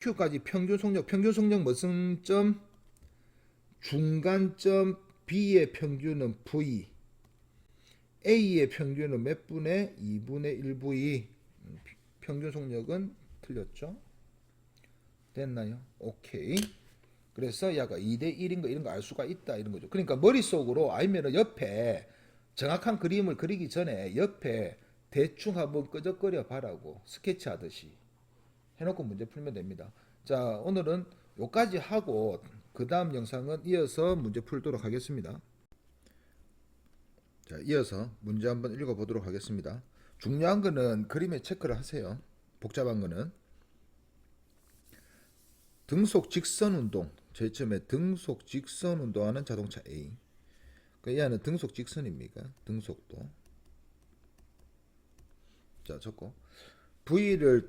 Q까지 평균 속력 무슨 점? 중간점 B의 평균은 V, A의 평균은 몇 분의 2분의 1V. 평균 속력은 틀렸죠? 됐나요? 오케이. 그래서 약가 2대 1인 거 이런 거 알 수가 있다 이런 거죠. 그러니까 머릿속으로 아니면 옆에 정확한 그림을 그리기 전에 옆에 대충 한번 끄적거려 봐라고 스케치 하듯이 해놓고 문제 풀면 됩니다. 자, 오늘은 요까지 하고 그 다음 영상은 이어서 문제 풀도록 하겠습니다. 자, 이어서 문제 한번 읽어보도록 하겠습니다. 중요한 거는 그림에 체크를 하세요. 복잡한 거는 등속 직선 운동, 제일 처음에 등속 직선 운동하는 자동차 A. 이 안은 등속 직선입니까? 등속도. 자, 적고 P를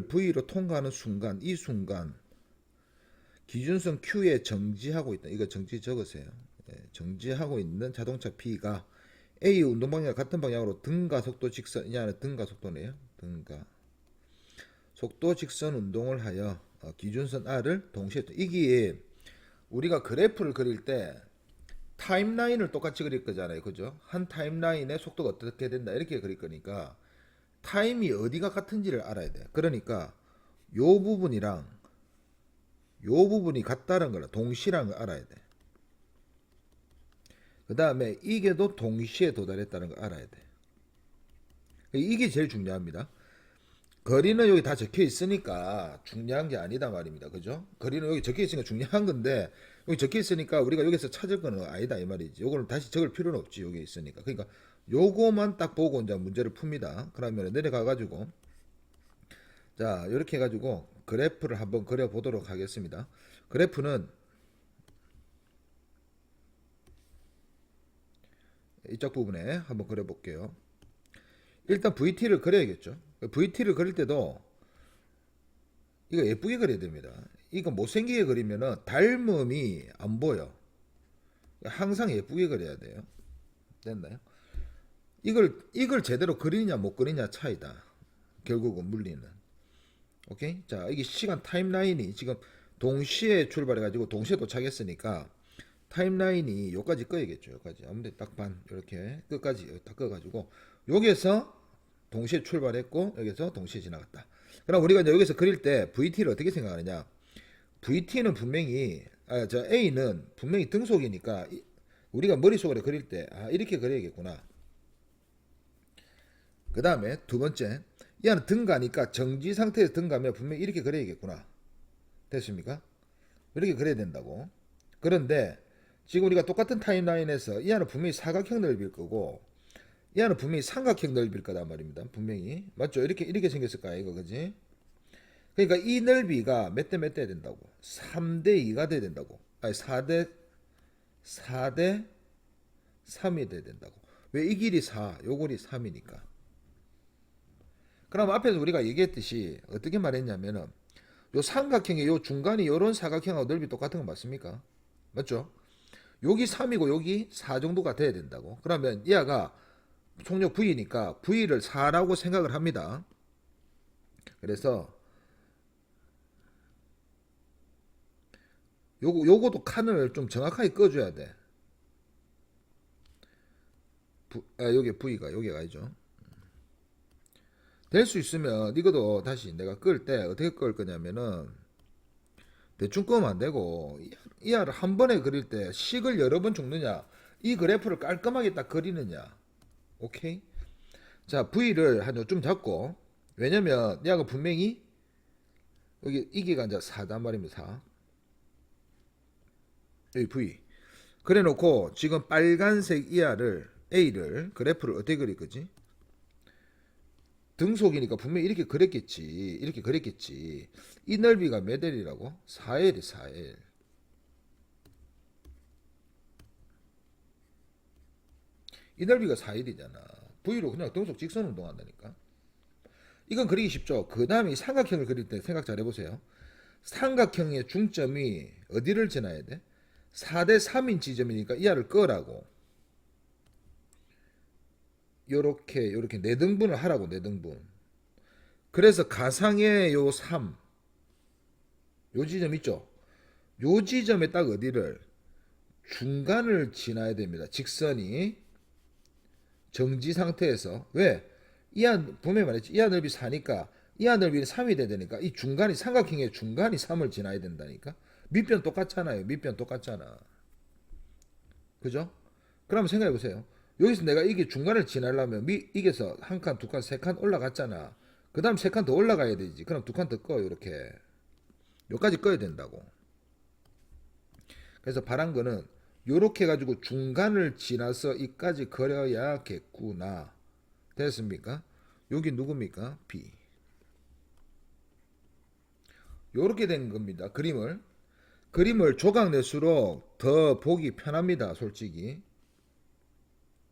V로 통과하는 순간, 이 순간 기준선 Q에 정지하고 있다. 이거 정지 적으세요. 정지하고 있는 자동차 P가 A 운동 방향과 같은 방향으로 등가 속도 직선, 이 안은 등가 속도네요. 등가 속도 직선 운동을 하여 기준선 R을 동시에 이게 우리가 그래프를 그릴 때 타임라인을 똑같이 그릴 거잖아요. 그죠? 한 타임라인의 속도가 어떻게 된다. 이렇게 그릴 거니까 타임이 어디가 같은지를 알아야 돼. 그러니까 요 부분이랑 요 부분이 같다는 걸 동시라는 걸 알아야 돼. 그 다음에 이게도 동시에 도달했다는 걸 알아야 돼. 이게 제일 중요합니다. 거리는 여기 다 적혀 있으니까 중요한 게 아니다 말입니다. 그죠? 거리는 여기 적혀 있으니까 중요한 건데 여기 적혀 있으니까 우리가 여기서 찾을 거는 아니다 이 말이지. 요거는 다시 적을 필요는 없지. 여기 있으니까. 그러니까 요거만 딱 보고 이제 문제를 풉니다. 그러면 내려가 가지고 자, 이렇게 해 가지고 그래프를 한번 그려 보도록 하겠습니다. 그래프는 이쪽 부분에 한번 그려 볼게요. 일단 VT를 그려야겠죠. VT를 그릴 때도 이거 예쁘게 그려야 됩니다. 이거 못생기게 그리면은 닮음이 안 보여. 항상 예쁘게 그려야 돼요. 됐나요? 이걸 제대로 그리냐 못 그리냐 차이다. 결국은 물리는. 오케이? 자, 이게 시간 타임라인이 지금 동시에 출발해가지고 동시에 도착했으니까 타임라인이 여기까지 꺼야겠죠. 여기까지. 아무데 딱 반 이렇게 끝까지 딱 꺼가지고 여기에서 동시에 출발했고 여기서 동시에 지나갔다. 그럼 우리가 이제 여기서 그릴 때 VT를 어떻게 생각하느냐? VT는 분명히 저 A는 분명히 등속이니까 우리가 머릿속으로 그릴 때 이렇게 그려야겠구나. 그 다음에 두 번째 이 안은 등가니까 정지 상태에서 등가면 분명히 이렇게 그려야겠구나. 됐습니까? 이렇게 그려야 된다고. 그런데 지금 우리가 똑같은 타임라인에서 이 안은 분명히 사각형 넓이일 거고 이 안은 분명히 삼각형 넓이일 거단 말입니다. 분명히 맞죠? 이렇게 생겼을 거야 이거 그지? 그러니까 이 넓이가 몇 대 몇 대 된다고? 3대 2가 돼야 된다고. 아니 4대 3이 돼야 된다고. 왜 이 길이 4, 요 길이 3이니까. 그럼 앞에서 우리가 얘기했듯이 어떻게 말했냐면은 요 삼각형의 요 중간이 요런 사각형하고 넓이 똑같은 거 맞습니까? 맞죠? 여기 3이고 여기 4 정도가 돼야 된다고. 그러면 얘가 속력 V니까 V를 4라고 생각을 합니다. 그래서 요거도 칸을 좀 정확하게 꺼줘야 돼. 여기 V가 여기가 아니죠. 될 수 있으면 이것도 다시 내가 끌 때 어떻게 끌 거냐면은 대충 끄면 안 되고 이 알을 한 번에 그릴 때 식을 여러 번 줍느냐 이 그래프를 깔끔하게 딱 그리느냐. 오케이? 자, V를 한 요쯤 잡고 왜냐면 얘가 분명히 여기 이게가 이제 4단 말입니다. 4. 여기 V. 그래 놓고 지금 빨간색 이하를 A를 그래프를 어떻게 그릴 거지? 등속이니까 분명히 이렇게 그렸겠지. 이렇게 그렸겠지. 이 넓이가 몇 L이라고? 4L이 4L. 이 넓이가 4L이잖아. V로 그냥 등속 직선 운동한다니까. 이건 그리기 쉽죠. 그 다음에 삼각형을 그릴 때 생각 잘 해보세요. 삼각형의 중점이 어디를 지나야 돼? 4대 3인 지점이니까 이 알을 끄라고. 요렇게 4등분을 하라고 4등분. 그래서 가상의 요 3, 요 지점 있죠? 요 지점에 딱 어디를 중간을 지나야 됩니다. 직선이 정지 상태에서 왜? 이하 분명히 말했지. 이하 넓이 4니까 이하 넓이는 3이 돼야 되니까 이 중간이 삼각형의 중간이 3을 지나야 된다니까. 밑변 똑같잖아요. 밑변 똑같잖아. 그죠? 그럼 생각해 보세요. 여기서 내가 이게 중간을 지나려면 이게서 한 칸, 두 칸, 세 칸 올라갔잖아. 그 다음 세 칸 더 올라가야 되지. 그럼 두 칸 더 꺼요. 이렇게. 여기까지 꺼야 된다고. 그래서 바란 거는 요렇게 해가지고 중간을 지나서 이까지 그려야겠구나. 됐습니까? 여기 누굽니까? B. 요렇게 된 겁니다. 그림을 조각 낼수록 더 보기 편합니다. 솔직히.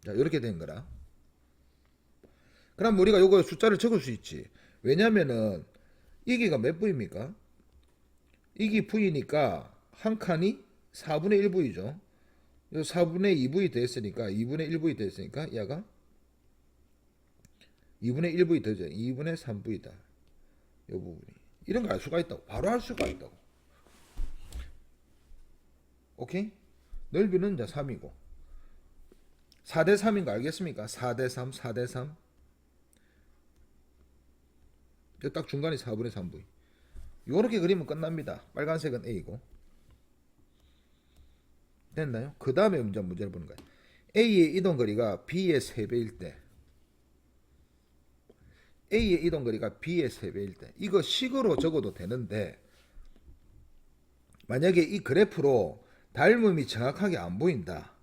자, 이렇게 된 거라. 그럼 우리가 요거 숫자를 적을 수 있지. 왜냐면은 이기가 몇 부입니까? 이기 V니까 한 칸이 4분의 1V죠. 4분의 2V 됐으니까 2분의 1V 됐으니까 얘가 2분의 1V 되죠. 2분의 3V다. 이 부분이. 이런 거 알 수가 있다고. 바로 알 수가 있다고. 오케이? 넓이는 이제 3이고. 4대 3인 거 알겠습니까? 4대 3, 4대 3. 딱 중간이 4분의 3V. 요렇게 그리면 끝납니다. 빨간색은 A고. 됐나요? 그 다음에 문제를 보는 거예요. A의 이동거리가 B의 3배일 때 A의 이동거리가 B의 3배일 때 이거 식으로 적어도 되는데 만약에 이 그래프로 닮음이 정확하게 안 보인다.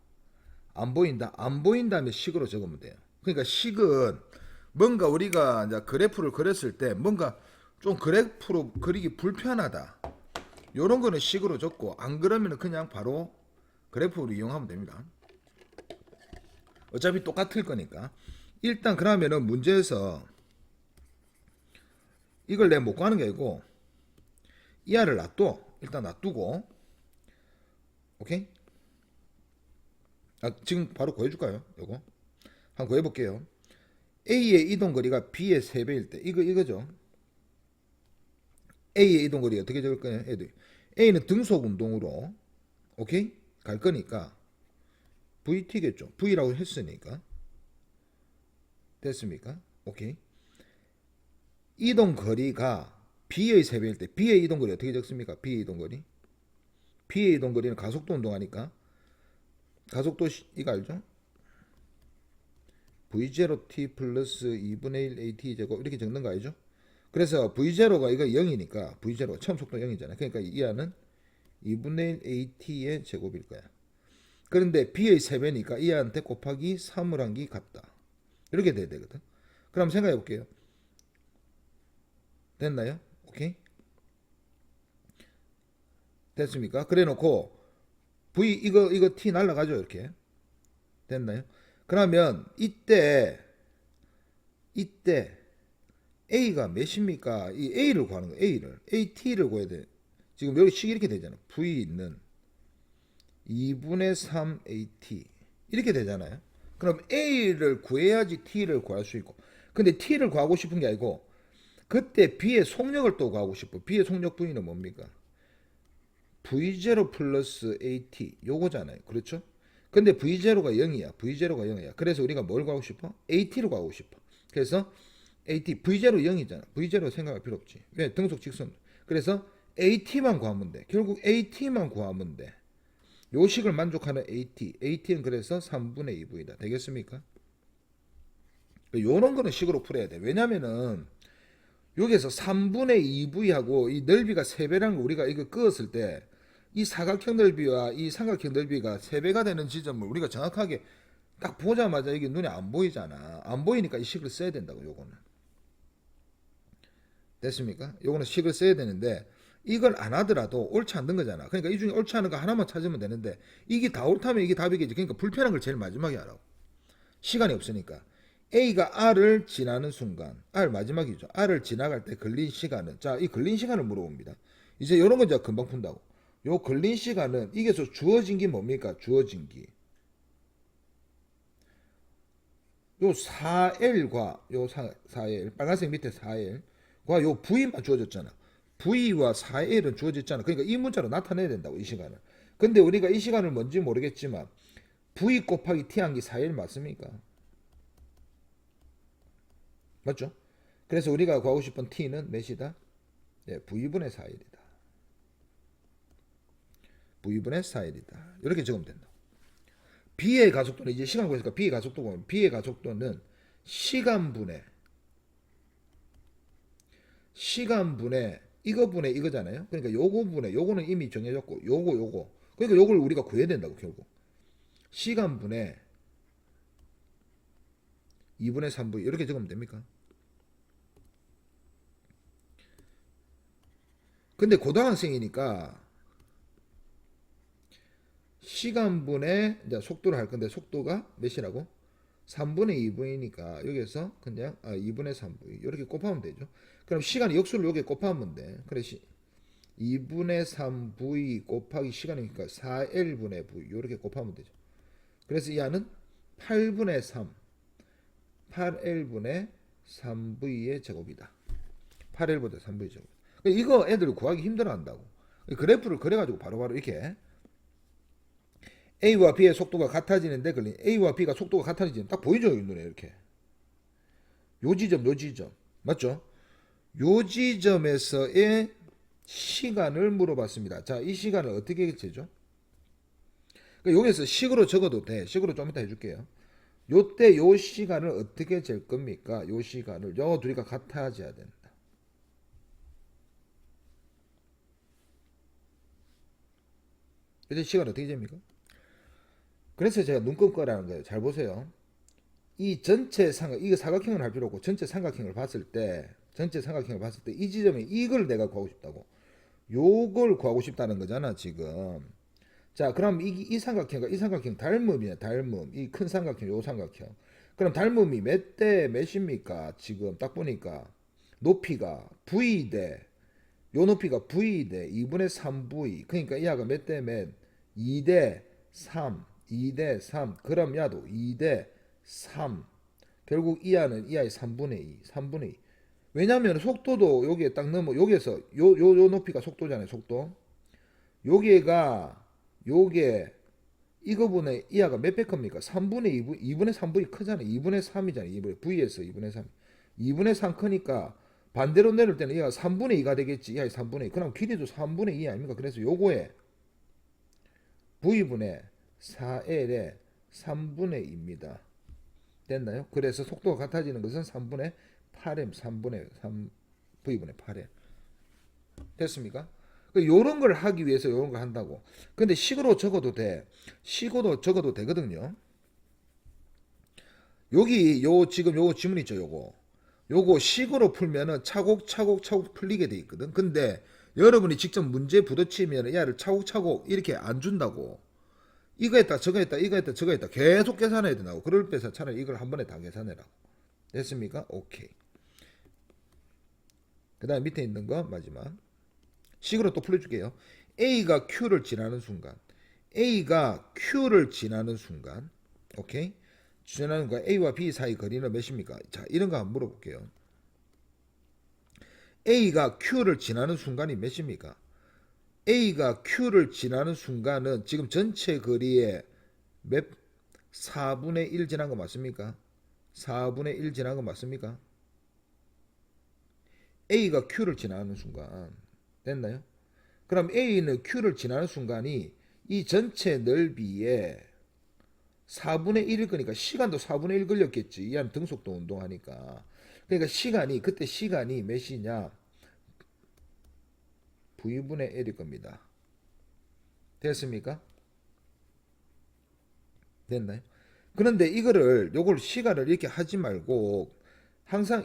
안 보인다면 식으로 적으면 돼요. 그러니까 식은 뭔가 우리가 이제 그래프를 그렸을 때 뭔가 좀 그래프로 그리기 불편하다. 요런 거는 식으로 적고 안 그러면 그냥 바로 그래프를 이용하면 됩니다. 어차피 똑같을 거니까. 일단 그러면은 문제에서 이걸 내가 못 구하는 게 아니고 이하를 놔둬. 일단 놔두고 오케이? 지금 바로 구해줄까요? 요거 한번 구해볼게요. A의 이동거리가 B의 3배일 때 이거죠. A의 이동거리 어떻게 적을 거냐? A는 등속 운동으로 오케이? 갈 거니까 VT겠죠. V라고 했으니까 됐습니까? 오케이. 이동거리가 B의 3배일 때 B의 이동거리 어떻게 적습니까? B의 이동거리 B의 이동거리는 가속도 운동하니까 가속도 이거 알죠? V0t 플러스 2분의 1 AT 제곱 이렇게 적는 거 알죠? 그래서 V0가 이거 0이니까 V0 처음 속도 0이잖아. 그러니까 이하는 2분의 1 AT의 제곱일 거야. 그런데 B의 3배니까 이하한테 곱하기 3을 한 게 같다. 이렇게 돼야 되거든. 그럼 생각해 볼게요. 됐나요? 오케이? 됐습니까? 그래 놓고 V 이거 T 날라가죠. 이렇게. 됐나요? 그러면 이때 A가 몇입니까? 이 A를 구하는 거예요. A를. AT를 구해야 돼. 지금 여기 식 이렇게 되잖아. V 있는 2분의 3 AT. 이렇게 되잖아요. 그럼 A를 구해야지 T를 구할 수 있고. 근데 T를 구하고 싶은 게 아니고 그때 B의 속력을 또 구하고 싶어. B의 속력 V는 뭡니까? V0 플러스 AT. 요거잖아요. 그렇죠? 근데 V0가 0이야. V0가 0이야. 그래서 우리가 뭘 구하고 싶어? AT를 구하고 싶어. 그래서 AT, V0 0이잖아. V0 생각할 필요 없지. 왜? 등속 직선. 그래서 AT만 구하면 돼. 결국 AT만 구하면 돼. 요 식을 만족하는 AT. AT는 그래서 3분의 2V다. 되겠습니까? 요런 거는 식으로 풀어야 돼. 왜냐면은 여기에서 3분의 2V하고 이 넓이가 3배라는 거 우리가 이거 그었을 때 이 사각형 넓이와 이 삼각형 넓이가 3배가 되는 지점을 우리가 정확하게 딱 보자마자 이게 눈에 안 보이잖아. 안 보이니까 이 식을 써야 된다고 요거는. 됐습니까? 요거는 식을 써야 되는데 이걸 안 하더라도 옳지 않는 거잖아. 그러니까 이 중에 옳지 않은 거 하나만 찾으면 되는데 이게 다 옳다면 이게 답이겠지. 그러니까 불편한 걸 제일 마지막에 하라고. 시간이 없으니까. A가 R을 지나는 순간, R 마지막이죠. R을 지나갈 때 걸린 시간은, 자, 이 걸린 시간을 물어봅니다. 이제 이런 건 제가 금방 푼다고. 요 걸린 시간은 이게서 주어진 게 뭡니까? 주어진 게. 요 4L과 요 4L, 빨간색 밑에 4L과 요 V만 주어졌잖아. V와 4L은 주어졌잖아. 그러니까 이 문자로 나타내야 된다고, 이 시간을. 근데 우리가 이 시간을 뭔지 모르겠지만 V 곱하기 T 한기 4L 맞습니까? 맞죠? 그래서 우리가 구하고 싶은 T는 몇이다? 네, V분의 4L이다. V분의 4L이다. 이렇게 적으면 된다. B의 가속도는 이제 시간 구했으니까 B의 가속도가 B의 가속도는 시간분의 이거분의 이거잖아요. 그러니까 요거분의 요거는 이미 정해졌고 요거 그러니까 요걸 우리가 구해야 된다고 결국. 시간분의 2분의 3V 이렇게 적으면 됩니까? 근데 고등학생이니까 시간분의 이제 속도를 할 건데 속도가 몇이라고? 3분의 2V니까 여기서 그냥 2분의 3V 이렇게 곱하면 되죠. 그럼 시간의 역수를 여기에 곱하면 돼. 그래 2분의 3V 곱하기 시간이니까 4L분의 V 이렇게 곱하면 되죠. 그래서 이 안은 8분의 3 8L분의 3V의 제곱이다. 8L분의 3V의 제곱. 이거 애들 구하기 힘들어한다고. 그래프를 그려가지고 바로바로 이렇게 A와 B의 속도가 같아지는데 걸린 A와 B가 속도가 같아지는 딱 보이죠, 눈에 이렇게. 요 지점 맞죠? 요 지점에서의 시간을 물어봤습니다. 자, 이 시간을 어떻게 재죠? 그러니까 여기서 식으로 적어도 돼. 식으로 좀 이따 해줄게요. 요때 요 시간을 어떻게 잴 겁니까? 요 시간을 요 둘이가 같아져야 된다. 이제 시간 어떻게 잽니까? 그래서 제가 눈금 거라는 거예요. 잘 보세요. 이 전체 이거 사각형을 할 필요 없고 전체 삼각형을 봤을 때 이 지점에 이걸 내가 구하고 싶다고. 요걸 구하고 싶다는 거잖아, 지금. 자, 그럼 이 삼각형 닮음이야, 닮음. 이 큰 삼각형, 요 삼각형. 그럼 닮음이 몇 대 몇입니까? 지금 딱 보니까 높이가 V 대 요 높이가 V 대 2분의 3V. 그러니까 이 하가 몇 대 몇? 2 대 3. 2 대 3. 그럼 야도 2 대 3. 결국 이 하는 이 하의 3분의 2. 3분의 2. 왜냐면 속도도 여기에 딱 넣으면 여기에서 요 높이가 속도잖아요, 속도. 여기가 요게 이거분의 이하가 몇 배 큽니까? 3분의 2분, 2분의 3분이 크잖아요. 2분의 3이잖아요. 2분의 V에서 2분의 3. 2분의 3 크니까 반대로 내릴 때는 이하가 3분의 2가 되겠지. 이하의 3분의 2. 그럼 길이도 3분의 2 아닙니까? 그래서 요거에 V분의 4L의 3분의 2입니다. 됐나요? 그래서 속도가 같아지는 것은 3분의 8M, 3분의 3 V분의 8M. 됐습니까? 요런 걸 하기 위해서 요런 걸 한다고. 근데 식으로 적어도 돼. 식으로 적어도 되거든요. 여기 지금 요거 지문 있죠, 요거 식으로 풀면은 차곡차곡 풀리게 돼 있거든. 근데 여러분이 직접 문제 부딪히면 얘를 차곡차곡 이렇게 안 준다고. 이거 했다 저거 했다 이거 했다 저거 했다 계속 계산해야 된다고. 그럴 때서 차라리 이걸 한 번에 다 계산해라고. 됐습니까? 오케이. 그 다음에 밑에 있는 거 마지막 식으로 또 풀어줄게요. A가 Q를 지나는 순간 오케이, 지나는 거 A와 B 사이 거리는 몇입니까? 자, 이런 거 한번 물어볼게요. A가 Q를 지나는 순간이 몇입니까? A가 Q를 지나는 순간은 지금 전체 거리에 몇 4분의 1 지난 거 맞습니까? 4분의 1 지난 거 맞습니까? A가 Q를 지나는 순간 됐나요? 그럼 A는 Q를 지나는 순간이 이 전체 넓이에 4분의 1일 거니까 시간도 4분의 1 걸렸겠지. 이 한 등속도 운동하니까. 그러니까 그때 시간이 몇이냐? V분의 L일 겁니다. 됐습니까? 됐나요? 그런데 요걸 시간을 이렇게 하지 말고 항상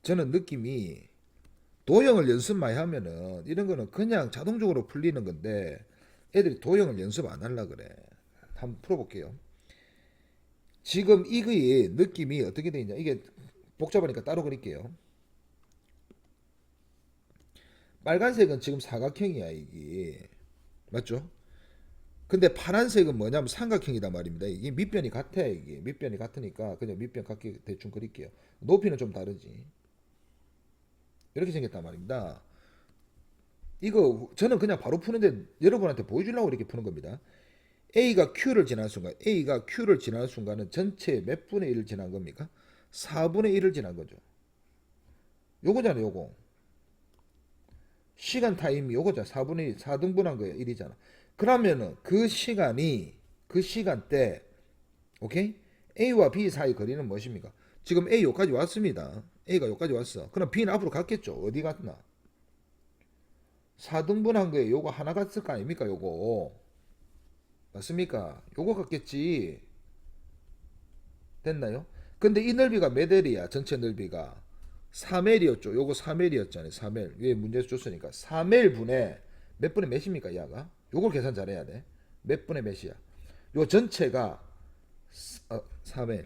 저는 느낌이 도형을 연습 많이 하면은 이런 거는 그냥 자동적으로 풀리는 건데 애들이 도형을 연습 안 하려 그래. 한번 풀어볼게요. 지금 이거의 느낌이 어떻게 되냐? 이게 복잡하니까 따로 그릴게요. 빨간색은 지금 사각형이야, 이게. 맞죠? 근데 파란색은 뭐냐면 삼각형이단 말입니다. 이게 밑변이 같아, 이게. 밑변이 같으니까 그냥 밑변 같게 대충 그릴게요. 높이는 좀 다르지. 이렇게 생겼단 말입니다. 이거 저는 그냥 바로 푸는데 여러분한테 보여주려고 이렇게 푸는 겁니다. A가 Q를 지나는 순간, A가 Q를 지나는 순간은 전체 몇 분의 1을 지난 겁니까? 4분의 1을 지난 거죠. 요거잖아, 요거. 시간 타임이 요거잖아. 4분의 1, 4등분한 거예요. 1이잖아. 그러면은 그 시간이, 그 시간대, 오케이? A와 B 사이 거리는 무엇입니까? 지금 A 여기까지 왔습니다. A가 여기까지 왔어. 그럼 B는 앞으로 갔겠죠. 어디 갔나? 4등분한 거에 요거 하나 갔을 거 아닙니까? 요거. 맞습니까? 요거 같겠지. 됐나요? 근데 이 넓이가 몇 L이야? 전체 넓이가 3L이었죠. 요거 3L이었잖아요. 3L. 위에 문제에서 줬으니까 3L 분의 몇 분의 몇입니까? 야가? 요걸 계산 잘해야 돼. 몇 분의 몇이야? 요 전체가 3L.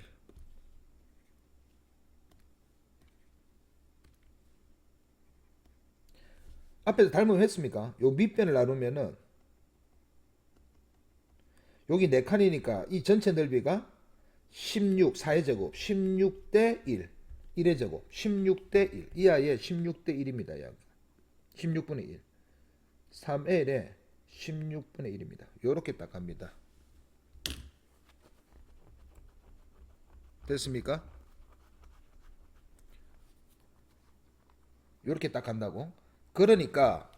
앞에서 닮음 했습니까? 요 밑변을 나누면은 여기 4칸이니까 이 전체 넓이가 16, 4의 제곱, 16대 1, 1의 제곱, 16대 1. 이 아이의 16대 1입니다. 약 16분의 1. 3L에 16분의 1입니다. 요렇게 딱 갑니다. 됐습니까? 요렇게 딱 간다고. 그러니까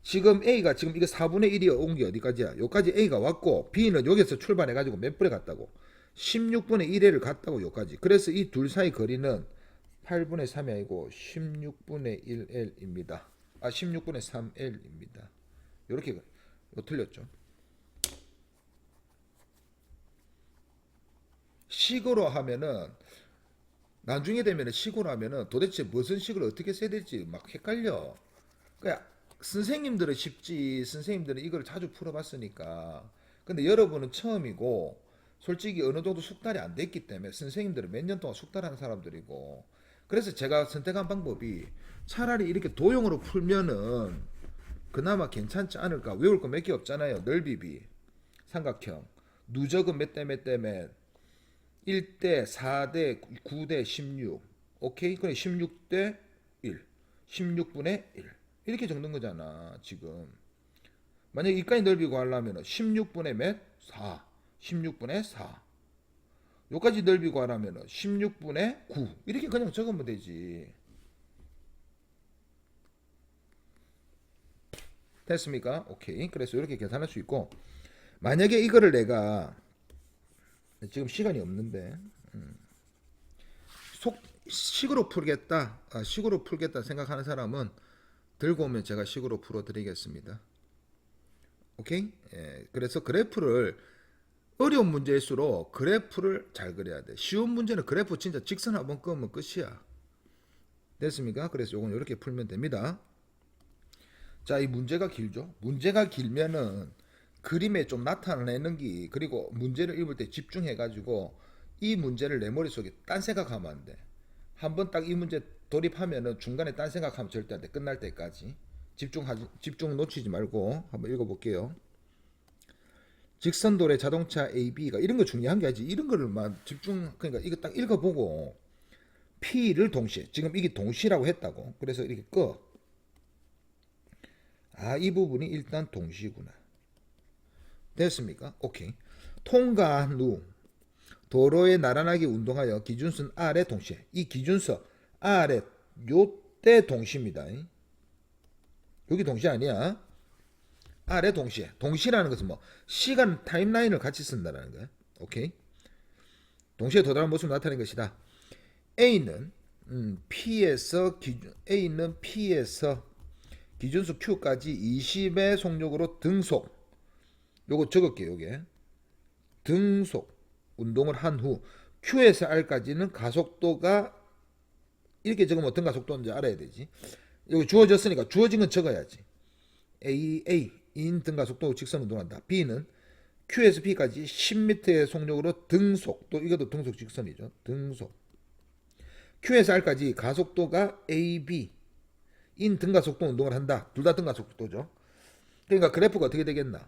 지금 A가 지금 이거 4분의 1이 온 게 어디까지야? 여기까지 A가 왔고 B는 여기서 출발해가지고 몇 분에 갔다고? 16분의 1회를 갔다고 여기까지. 그래서 이 둘 사이 거리는 8분의 3이 아니고 16분의 1L입니다. 16분의 3L입니다. 이렇게 틀렸죠. 식으로 하면은 나중에 되면은 식으로 하면은 도대체 무슨 식을 어떻게 써야 될지 막 헷갈려. 그러니까 선생님들은 쉽지. 선생님들은 이걸 자주 풀어봤으니까. 근데 여러분은 처음이고 솔직히 어느 정도 숙달이 안 됐기 때문에 선생님들은 몇 년 동안 숙달하는 사람들이고 그래서 제가 선택한 방법이 차라리 이렇게 도형으로 풀면은 그나마 괜찮지 않을까. 외울 거 몇 개 없잖아요. 넓이비, 삼각형, 누적은 몇 대 몇 대 몇, 1대 4대 9대 16. 오케이? 그래 16대 1. 16분의 1. 이렇게 적는 거잖아, 지금. 만약에 이까지 넓이 구하려면 16분의 몇? 4. 16분의 4. 여기까지 넓이 구하려면 16분의 9. 이렇게 그냥 적으면 되지. 됐습니까? 오케이. 그래서 이렇게 계산할 수 있고 만약에 이거를 내가 지금 시간이 없는데 식으로 풀겠다. 식으로 풀겠다 생각하는 사람은 들고 오면 제가 식으로 풀어드리겠습니다. 오케이? 예, 그래서 그래프를 어려운 문제일수록 그래프를 잘 그려야 돼. 쉬운 문제는 그래프 진짜 직선 한번 끄면 끝이야. 됐습니까? 그래서 요건 이렇게 풀면 됩니다. 자, 이 문제가 길죠? 문제가 길면은 그림에 좀 나타내는 게 그리고 문제를 읽을 때 집중해가지고 이 문제를 내 머릿속에 딴 생각하면 안 돼. 한번 딱 이 문제 돌입하면은 중간에 딴 생각하면 절대 안 돼. 끝날 때까지. 집중 놓치지 말고 한번 읽어볼게요. 직선도로의 자동차 AB가 이런 거 중요한 게 아니지. 이런 거를 막 집중 그러니까 이거 딱 읽어보고 P를 동시에 지금 이게 동시라고 했다고. 그래서 이렇게 꺼. 이 부분이 일단 동시구나. 됐습니까? 오케이. 통과한 후 도로에 나란하게 운동하여 기준선 R에 동시에 이 기준선 R에 요때 동시입니다. 여기 동시 아니야. R에 동시에. 동시라는 것은 뭐 시간 타임라인을 같이 쓴다는 거야. 오케이. 동시에 도달한 모습을 나타낸 것이다. A는 P에서 기준수 Q까지 20의 속력으로 등속. 요거 적을게요. 요게 등속 운동을 한 후 Q에서 R까지는 가속도가 이렇게 적으면 어떤 가속도인지 알아야 되지. 여기 주어졌으니까 주어진 건 적어야지. A 인 등가속도 직선 운동한다. B는 Q에서 P까지 10m의 속력으로 등속. 또 이것도 등속 직선이죠. 등속. Q에서 R까지 가속도가 AB 인 등가속도 운동을 한다. 둘 다 등가속도죠. 그러니까 그래프가 어떻게 되겠나?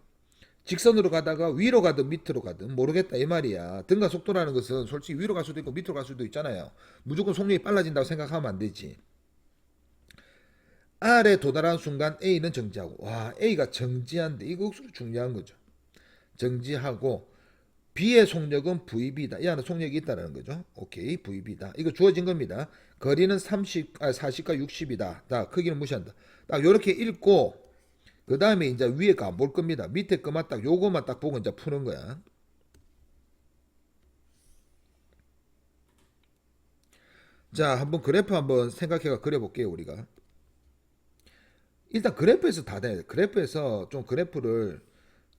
직선으로 가다가 위로 가든 밑으로 가든 모르겠다 이 말이야. 등가속도라는 것은 솔직히 위로 갈 수도 있고 밑으로 갈 수도 있잖아요. 무조건 속력이 빨라진다고 생각하면 안 되지. R에 도달한 순간 A는 정지하고. 와, A가 정지한데 이거 중요한 거죠. 정지하고 B의 속력은 VB다. 이 안에 속력이 있다는 거죠. 오케이, VB다. 이거 주어진 겁니다. 거리는 40과 60이다. 자, 크기는 무시한다. 딱 요렇게 읽고 그 다음에 이제 위에 거 안 볼 겁니다. 밑에 거만 딱 요거만 딱 보고 이제 푸는 거야. 자, 한번 그래프 한번 생각해가 그려볼게요, 우리가. 일단 그래프에서 다 돼. 그래프에서 좀 그래프를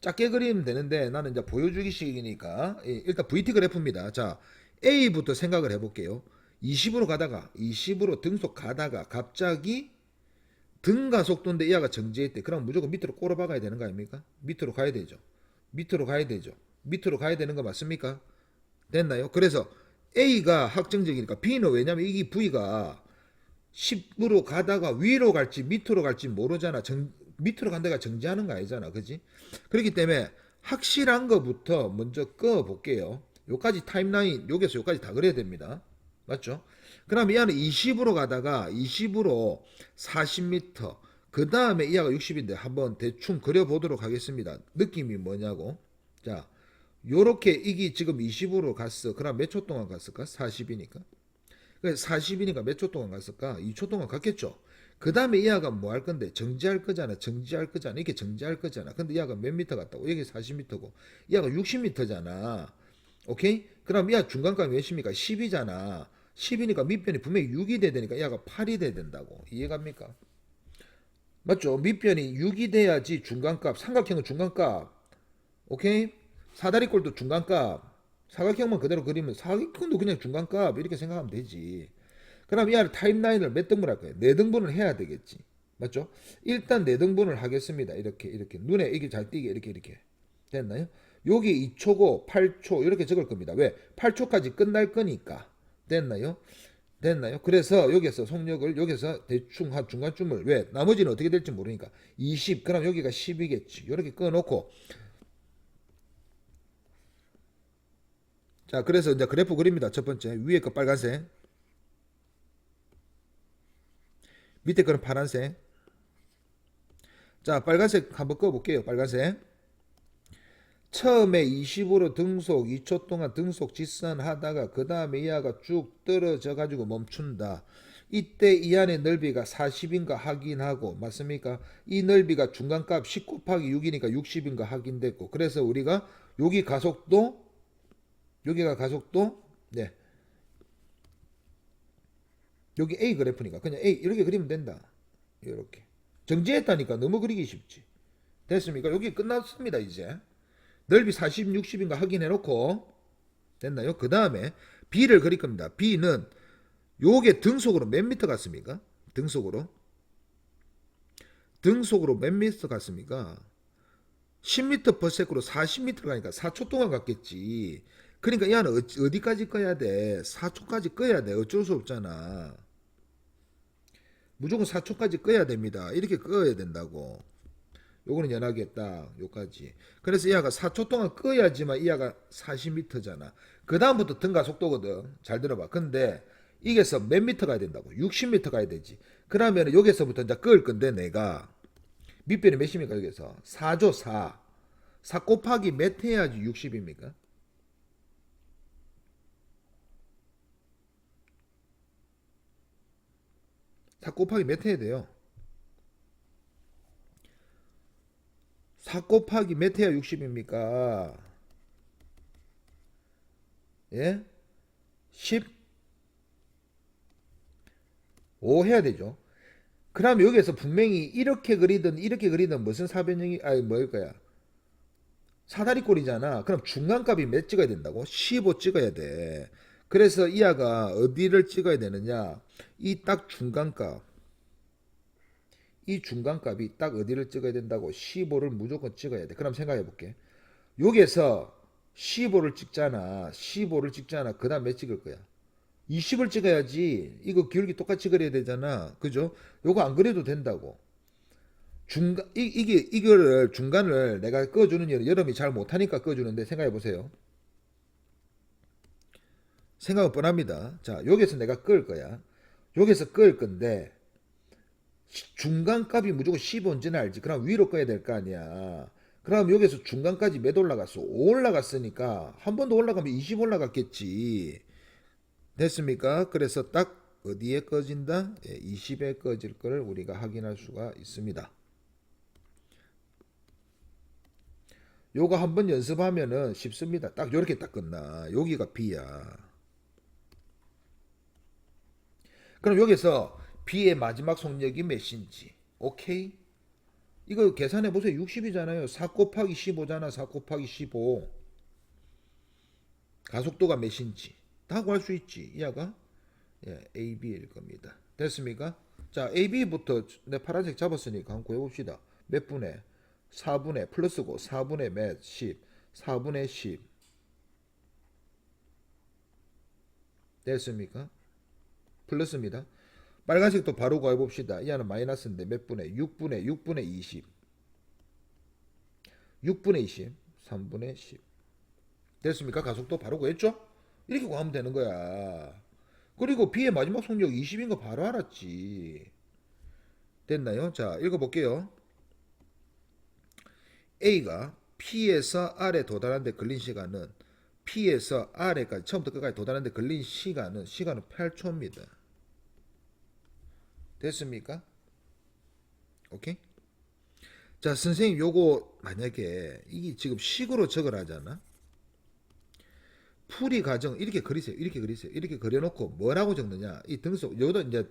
작게 그리면 되는데 나는 이제 보여주기식이니까 일단 VT 그래프입니다. 자, A부터 생각을 해볼게요. 20으로 가다가 20으로 등속 가다가 갑자기 등가속도인데 이하가 정지했대. 그럼 무조건 밑으로 꼬라박아야 되는 거 아닙니까? 밑으로 가야 되죠. 밑으로 가야 되죠. 밑으로 가야 되는 거 맞습니까? 됐나요? 그래서 A가 확정적이니까 B는 왜냐면 이 V가 10으로 가다가 위로 갈지 밑으로 갈지 모르잖아. 밑으로 간다가 정지하는 거 아니잖아. 그지? 그렇기 때문에 확실한 거부터 먼저 꺼 볼게요. 요까지 타임라인, 여기서 요까지 다 그려야 됩니다. 맞죠? 그럼 이 안에 20으로 가다가 20으로 40m, 그 다음에 이하가 60인데 한번 대충 그려보도록 하겠습니다. 느낌이 뭐냐고. 자, 요렇게 이게 지금 20으로 갔어. 그럼 몇 초 동안 갔을까? 40이니까. 40이니까 몇 초 동안 갔을까? 2초 동안 갔겠죠. 그 다음에 이하가 뭐 할 건데? 정지할 거잖아. 정지할 거잖아. 이게 정지할 거잖아. 근데 이하가 몇 미터 갔다고? 여기 40m고. 이하가 60m잖아. 오케이? 그럼 이하 중간값이 몇입니까? 10이잖아. 10이니까 밑변이 분명히 6이 돼야 되니까 이하가 8이 돼야 된다고. 이해갑니까? 맞죠? 밑변이 6이 돼야지 중간값. 삼각형은 중간값. 오케이? 사다리꼴도 중간값. 사각형만 그대로 그리면 사각형도 그냥 중간값 이렇게 생각하면 되지. 그럼 이 아래 타임라인을 몇 등분 할 거예요? 네 등분을 해야 되겠지. 맞죠? 일단 네 등분을 하겠습니다. 이렇게 눈에 이게 잘 띄게 이렇게 됐나요? 여기 2초고 8초 이렇게 적을 겁니다. 왜? 8초까지 끝날 거니까. 됐나요? 그래서 여기서 속력을 여기서 대충 한 중간쯤을 왜? 나머지는 어떻게 될지 모르니까 20 그럼 여기가 10이겠지. 이렇게 끊어놓고 자 그래서 이제 그래프 그립니다. 첫 번째 위에 거 빨간색 밑에 거는 파란색. 자, 빨간색 한번 꺼볼게요. 빨간색. 처음에 20으로 등속 2초 동안 등속 직선하다가 그 다음에 이하가 쭉 떨어져 가지고 멈춘다. 이때 이 안의 넓이가 40인가 확인하고 맞습니까? 이 넓이가 중간값 10 곱하기 6이니까 60인가 확인됐고 그래서 우리가 여기 가속도 여기가 가속도 네 여기 A 그래프니까 그냥 A 이렇게 그리면 된다. 이렇게 정지했다니까 너무 그리기 쉽지. 됐습니까? 여기 끝났습니다 이제. 넓이 40, 60인가 확인해 놓고 됐나요? 그 다음에 B를 그릴 겁니다. B는 요게 등속으로 몇 미터 갔습니까? 등속으로 몇 미터 갔습니까? 10m per sec로 40m 가니까 4초 동안 갔겠지. 그러니까 이 안은 어디까지 꺼야 돼? 4초까지 꺼야 돼. 어쩔 수 없잖아. 무조건 4초까지 꺼야 됩니다. 이렇게 꺼야 된다고. 요거는 연하게 딱 요까지. 그래서 이하가 4초 동안 꺼야지만 이하가 40m잖아. 그 다음부터 등가 속도거든. 잘 들어봐. 근데 이게서 몇 미터 가야 된다고? 60m 가야 되지. 그러면 여기서부터 이제 끌 건데 내가 밑변이 몇입니까 여기서? 4죠 4. 4 곱하기 몇 해야지 60입니까? 4 곱하기 몇 해야 돼요? 4 곱하기 몇 해야 60입니까? 예? 15 해야 되죠. 그럼 여기에서 분명히 이렇게 그리든 무슨 사변형이 아니 뭐일 거야? 사다리꼴이잖아. 그럼 중간값이 몇 찍어야 된다고? 15 찍어야 돼. 그래서 이하가 어디를 찍어야 되느냐? 이 딱 중간값. 이 중간값이 딱 어디를 찍어야 된다고? 15를 무조건 찍어야 돼. 그럼 생각해 볼게. 여기에서 15를 찍잖아. 15를 찍잖아. 그 다음 몇 찍을 거야? 20을 찍어야지. 이거 기울기 똑같이 그려야 되잖아. 그죠? 요거 안 그려도 된다고. 이거를 중간을 내가 꺼주는 여러분이 잘 못하니까 꺼주는데 생각해 보세요. 생각은 뻔합니다. 자, 여기서 내가 끌 거야. 여기서 끌 건데 중간값이 무조건 15인지는 알지. 그럼 위로 꺼야 될 거 아니야. 그럼 여기서 중간까지 몇 올라갔어? 5 올라갔으니까 한 번 더 올라가면 20 올라갔겠지. 됐습니까? 그래서 딱 어디에 꺼진다? 20에 꺼질 걸 우리가 확인할 수가 있습니다. 요거 한번 연습하면은 쉽습니다. 딱 요렇게 딱 끝나. 여기가 B야. 그럼 여기서 B의 마지막 속력이 몇인지. 오케이? 이거 계산해 보세요. 60이잖아요. 4 곱하기 15잖아. 4 곱하기 15. 가속도가 몇인지. 다 구할 수 있지. 이하가 AB일 겁니다. 됐습니까? 자, AB부터 내 파란색 잡았으니까 한번 구해봅시다. 몇 분의? 4분의 플러스고 4분의 몇? 10. 4분의 10. 됐습니까? 플러스입니다. 빨간색도 바로 구해봅시다. 이 하나 마이너스인데 몇 분의? 6분의 20. 6분의 20. 3분의 10. 됐습니까? 가속도 바로 구했죠? 이렇게 구하면 되는 거야. 그리고 B의 마지막 속력 20인 거 바로 알았지. 됐나요? 자, 읽어볼게요. A가 P에서 R에 도달하는데 걸린 시간은 P에서 R에까지 처음부터 끝까지 도달하는데 걸린 시간은 8초입니다. 됐습니까? 오케이? 자, 선생님 요거 만약에 이게 지금 식으로 적으라잖아. 풀이 과정 이렇게 그리세요. 이렇게 그리세요. 이렇게 그려놓고 뭐라고 적느냐? 이 등속 요도 이제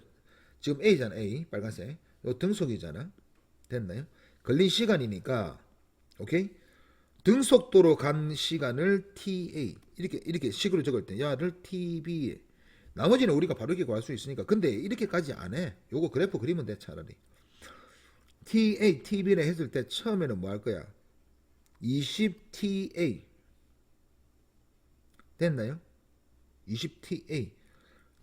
지금 A잖아. A 빨간색. 요 등속이잖아. 됐나요? 걸린 시간이니까 오케이? 등속도로 간 시간을 TA 이렇게 식으로 적을 때 야를 TB 나머지는 우리가 바로 이렇게 구할 수 있으니까 근데 이렇게까지 안 해. 요거 그래프 그리면 돼 차라리. TA, TB를 했을 때 처음에는 뭐 할 거야? 20TA 됐나요? 20TA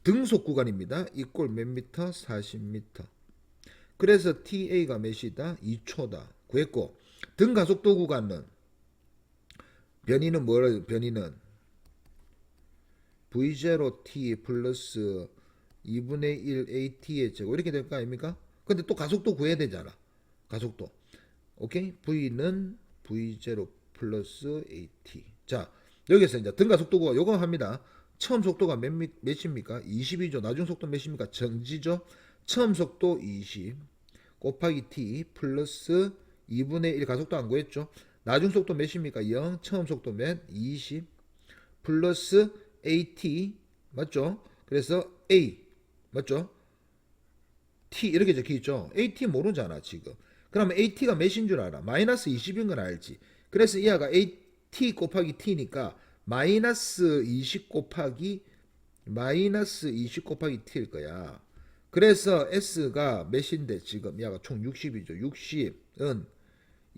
등속 구간입니다. 이꼴 몇 미터? 40미터. 그래서 TA가 몇이다? 2초다. 구했고 등가속도 구간은 변이는 뭐라 변이는 V0T 플러스 2분의 1 AT의 제곱 이렇게 될 거 아닙니까? 근데 또 가속도 구해야 되잖아. 가속도. 오케이? V는 V0 플러스 AT. 자, 여기서 이제 등가속도가 요거 합니다. 처음 속도가 몇입니까? 20이죠. 나중 속도 몇입니까? 정지죠. 처음 속도 20 곱하기 T 플러스 2분의 1 가속도 안 구했죠. 나중 속도 몇입니까? 0. 처음 속도 몇? 20 플러스 AT 맞죠? 그래서 A 맞죠? T 이렇게 적혀 있죠. AT 모르잖아 지금. 그러면 AT가 몇인 줄 알아? 마이너스 20인 건 알지. 그래서 이하가 AT 곱하기 T니까 마이너스 20 곱하기 T일 거야. 그래서 S가 몇인데 지금 야가 총 60이죠. 60은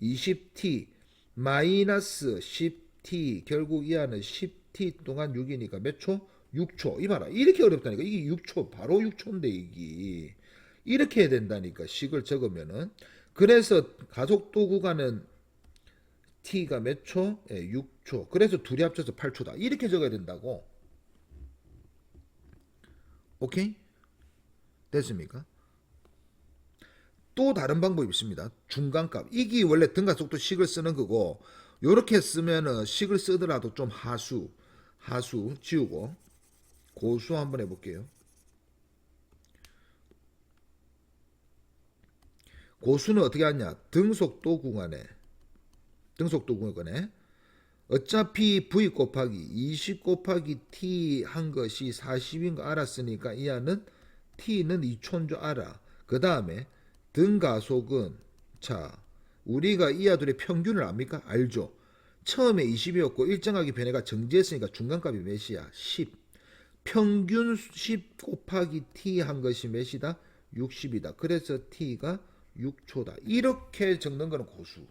20T 마이너스 10T 결국 이하는 10T 동안 6이니까 몇 초? 6초. 이봐라. 이렇게 어렵다니까. 이게 6초. 바로 6초인데 이게. 이렇게 해야 된다니까. 식을 적으면은. 그래서 가속도 구간은 T가 몇 초? 6초. 그래서 둘이 합쳐서 8초다. 이렇게 적어야 된다고. 오케이? 됐습니까? 또 다른 방법이 있습니다. 중간값. 이게 원래 등가속도 식을 쓰는 거고 요렇게 쓰면은 식을 쓰더라도 좀 하수 지우고 고수 한번 해볼게요. 고수는 어떻게 하냐? 등속도 구간에 어차피 V 곱하기 20 곱하기 T 한 것이 40인 거 알았으니까 이하는 T는 2초인 줄 알아. 그 다음에 등가속은 자 우리가 이하들의 평균을 압니까? 알죠. 처음에 20이었고 일정하게 변해가 정지했으니까 중간값이 몇이야? 10. 평균 10 곱하기 T 한 것이 몇이다? 60이다. 그래서 T가 6초다. 이렇게 적는 거는 고수.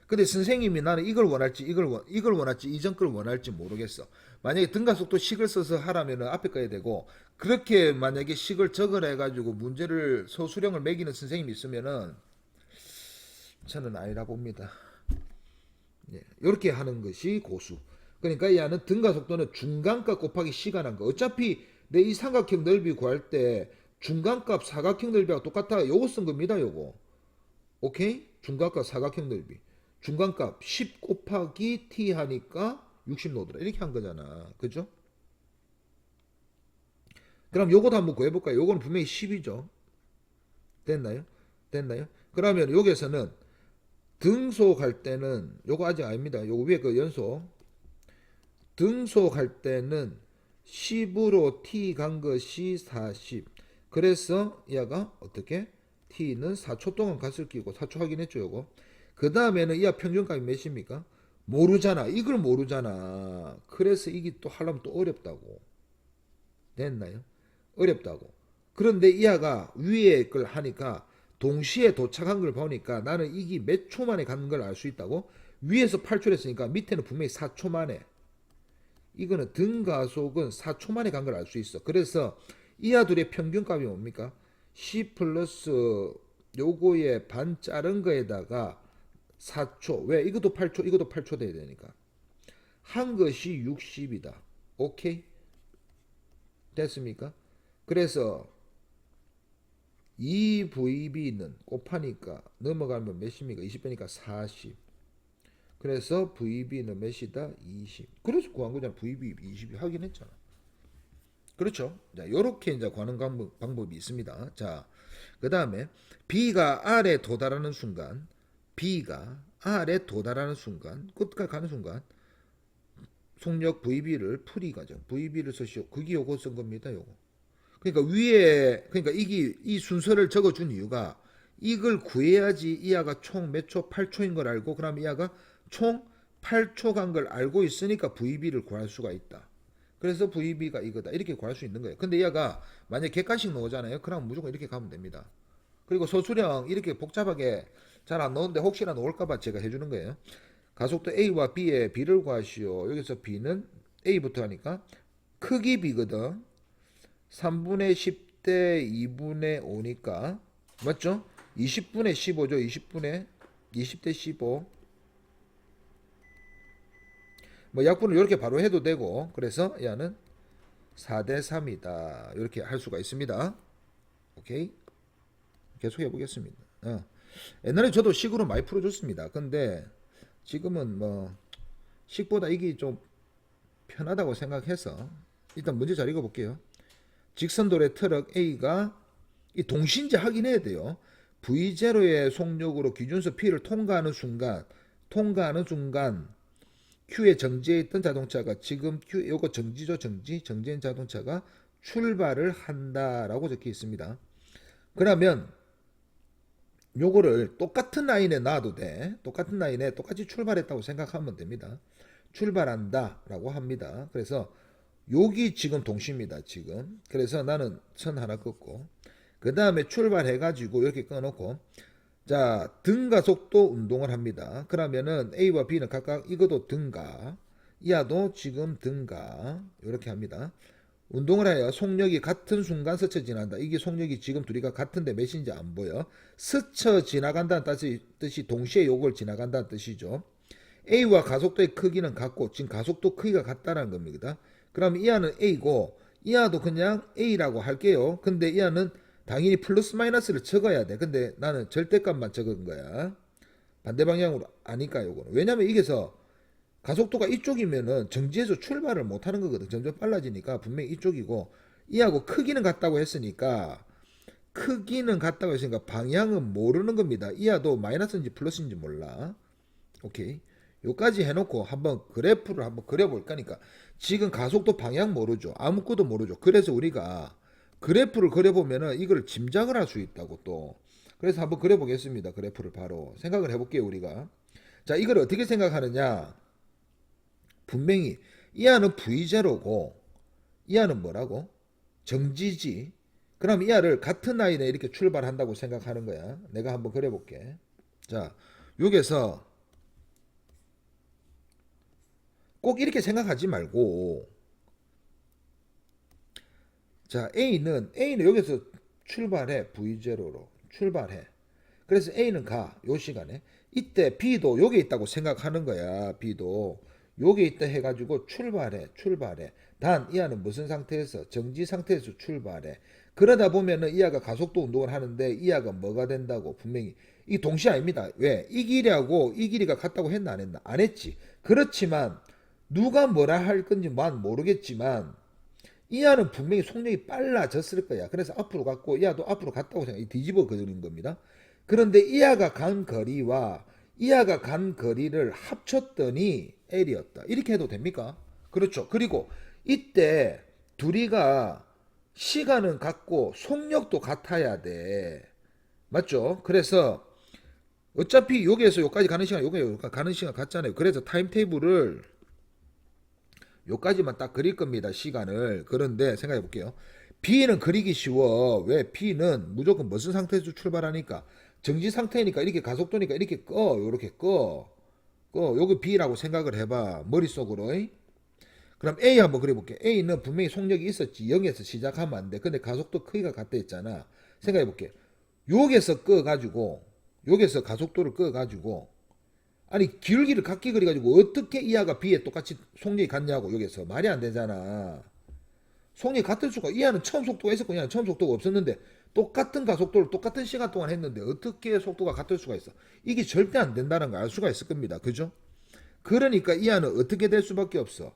근데 선생님이 나는 이걸 원할지 이걸 원할지 이전 걸 원할지 모르겠어. 만약에 등가속도 식을 써서 하라면은 앞에 거야 되고 그렇게 만약에 식을 적으라 해가지고 문제를 소수령을 매기는 선생님이 있으면은 저는 아니라 봅니다. 예, 이렇게 하는 것이 고수. 그러니까 이 안은 등가속도는 중간값 곱하기 시간 한 거. 어차피 내 이 삼각형 넓이 구할 때 중간값 사각형 넓이하고 똑같아. 요거 쓴 겁니다. 요거. 오케이? 중간값 사각형 넓이. 중간값 10 곱하기 t 하니까 60 넣더라. 이렇게 한 거잖아. 그죠? 그럼 요것도 한번 구해볼까요? 요거는 분명히 10이죠. 됐나요? 됐나요? 그러면 여기에서는 등속할 때는 요거 아직 아닙니다. 요거 위에 그 연속. 등속할 때는 10으로 t 간 것이 40. 그래서 얘가 어떻게? t는 4초 동안 갔을 끼고 4초 확인했죠, 요거. 그 다음에는 이하 평균값이 몇입니까? 모르잖아. 이걸 모르잖아. 그래서 이게 또 하려면 또 어렵다고. 됐나요? 어렵다고. 그런데 이하가 위에 걸 하니까 동시에 도착한 걸 보니까 나는 이게 몇 초 만에 간 걸 알 수 있다고. 위에서 8초를 했으니까 밑에는 분명히 4초 만에. 이거는 등가속은 4초 만에 간 걸 알 수 있어. 그래서 이하 둘의 평균값이 뭡니까? 10 플러스 요거의 반 자른 거에다가 4초. 왜? 이것도 8초, 이것도 8초 돼야 되니까. 한 것이 60이다. 오케이? 됐습니까? 그래서 2VB는 곱하니까 넘어가면 몇입니까? 20배니까 40. 그래서 VB는 몇이다? 20. 그래서 구한 거잖아. VB 20이 하긴 했잖아. 그렇죠? 자, 요렇게 이제 구하는 방법이 있습니다. 자, 그 다음에 B가 R에 도달하는 순간, B가 R에 도달하는 순간, 끝까지 가는 순간, 속력 VB를 풀이 가죠. VB를 쓰시오. 그게 요거 쓴 겁니다. 요거. 그러니까 위에, 그러니까 이게 이 순서를 적어준 이유가 이걸 구해야지 이하가 총 몇 초? 8초인 걸 알고, 그럼 이하가 총 8초 간 걸 알고 있으니까 VB를 구할 수가 있다. 그래서 VB가 이거다. 이렇게 구할 수 있는 거예요. 근데 얘가 만약에 객관식 나오잖아요. 그럼 무조건 이렇게 가면 됩니다. 그리고 소수령 이렇게 복잡하게 잘 안 나오는데 혹시나 나올까봐 제가 해주는 거예요. 가속도 A와 B의 B를 구하시오. 여기서 B는 A부터 하니까 크기 B거든. 3분의 10대 2분의 5니까 맞죠? 20분의 15죠. 20대 15. 뭐 약분을 이렇게 바로 해도 되고 그래서 얘는 4대 3이다. 이렇게 할 수가 있습니다. 오케이? 계속 해보겠습니다. 옛날에 저도 식으로 많이 풀어줬습니다. 근데 지금은 뭐 식보다 이게 좀 편하다고 생각해서 일단 문제 잘 읽어볼게요. 직선도로의 트럭 A가 이 동시인지 확인해야 돼요. V0의 속력으로 기준서 P를 통과하는 순간 Q에 정지해 있던 자동차가 지금 Q 요거 정지죠. 정지된 자동차가 출발을 한다라고 적혀 있습니다. 그러면 요거를 똑같은 라인에 놔도 돼. 똑같은 라인에 똑같이 출발했다고 생각하면 됩니다. 출발한다라고 합니다. 그래서 여기 지금 동시입니다. 지금. 그래서 나는 선 하나 긋고 그 다음에 출발해가지고 이렇게 끊어놓고 자 등가 속도 운동을 합니다. 그러면은 A와 B는 각각 이것도 등가 이하도 지금 등가 이렇게 합니다. 운동을 하여 속력이 같은 순간 스쳐 지나간다. 이게 속력이 지금 둘이가 같은데 몇인지 안 보여. 스쳐 지나간다는 뜻이 동시에 요걸 지나간다는 뜻이죠. A와 가속도의 크기는 같고 지금 가속도 크기가 같다는 겁니다. 그럼 이하는 A고 이하도 그냥 A라고 할게요. 근데 이하는 당연히 플러스 마이너스를 적어야 돼. 근데 나는 절대값만 적은 거야. 반대 방향으로 아니까 요거는. 왜냐면 이게서 가속도가 이쪽이면은 정지해서 출발을 못 하는 거거든. 점점 빨라지니까 분명히 이쪽이고 이하고 크기는 같다고 했으니까 방향은 모르는 겁니다. 이하도 마이너스인지 플러스인지 몰라. 오케이. 요까지 해놓고 한번 그래프를 한번 그려볼 거니까 지금 가속도 방향 모르죠. 아무것도 모르죠. 그래서 우리가 그래프를 그려보면은 이걸 짐작을 할 수 있다고 또. 그래서 한번 그려보겠습니다. 그래프를 바로 생각을 해볼게요. 우리가. 자, 이걸 어떻게 생각하느냐. 분명히 이하는 V0고 이하는 뭐라고? 정지지. 그럼 이하를 같은 라인에 이렇게 출발한다고 생각하는 거야. 내가 한번 그려볼게. 자, 여기서 꼭 이렇게 생각하지 말고 자 A는 여기서 출발해. V0로 출발해. 그래서 A는 가. 요 시간에 이때 B도 여기 있다고 생각하는 거야. B도 여기 있다 해가지고 출발해. 단 이하는 무슨 상태에서? 정지 상태에서 출발해. 그러다 보면은 이하가 가속도 운동을 하는데 이하가 뭐가 된다고 분명히 이 동시 아닙니다. 왜? 이 길이하고 이 길이가 같다고 했나 안 했나? 안 했지. 그렇지만 누가 뭐라 할 건지 만 모르겠지만 이하는 분명히 속력이 빨라졌을 거야. 그래서 앞으로 갔고 이하도 앞으로 갔다고 생각해. 뒤집어 그리는 겁니다. 그런데 이하가 간 거리와 이하가 간 거리를 합쳤더니 L이었다. 이렇게 해도 됩니까? 그렇죠. 그리고 이때 둘이가 시간은 같고 속력도 같아야 돼. 맞죠? 그래서 어차피 여기에서 여기까지 가는 시간, 여기 가는 시간 같잖아요. 그래서 타임테이블을 요까지만 딱 그릴 겁니다. 시간을. 그런데 생각해 볼게요. B는 그리기 쉬워. 왜? B는 무조건 무슨 상태에서 출발하니까 정지 상태니까 이렇게 가속도니까 이렇게 꺼. 요렇게 꺼. 요거 B라고 생각을 해봐. 머릿속으로. 그럼 A 한번 그려볼게. A는 분명히 속력이 있었지. 0에서 시작하면 안 돼. 근데 가속도 크기가 같다 했잖아. 생각해 볼게. 여기서 꺼가지고 여기서 가속도를 꺼가지고 아니 기울기를 같게 그려가지고 어떻게 이하가 B에 똑같이 속력이 같냐고. 여기서 말이 안 되잖아. 속력이 같을 수가. 이하는 처음 속도가 있었고 이하는 처음 속도가 없었는데 똑같은 가속도를 똑같은 시간 동안 했는데 어떻게 속도가 같을 수가 있어. 이게 절대 안 된다는 걸 알 수가 있을 겁니다. 그죠? 그러니까 이하는 어떻게 될 수밖에 없어.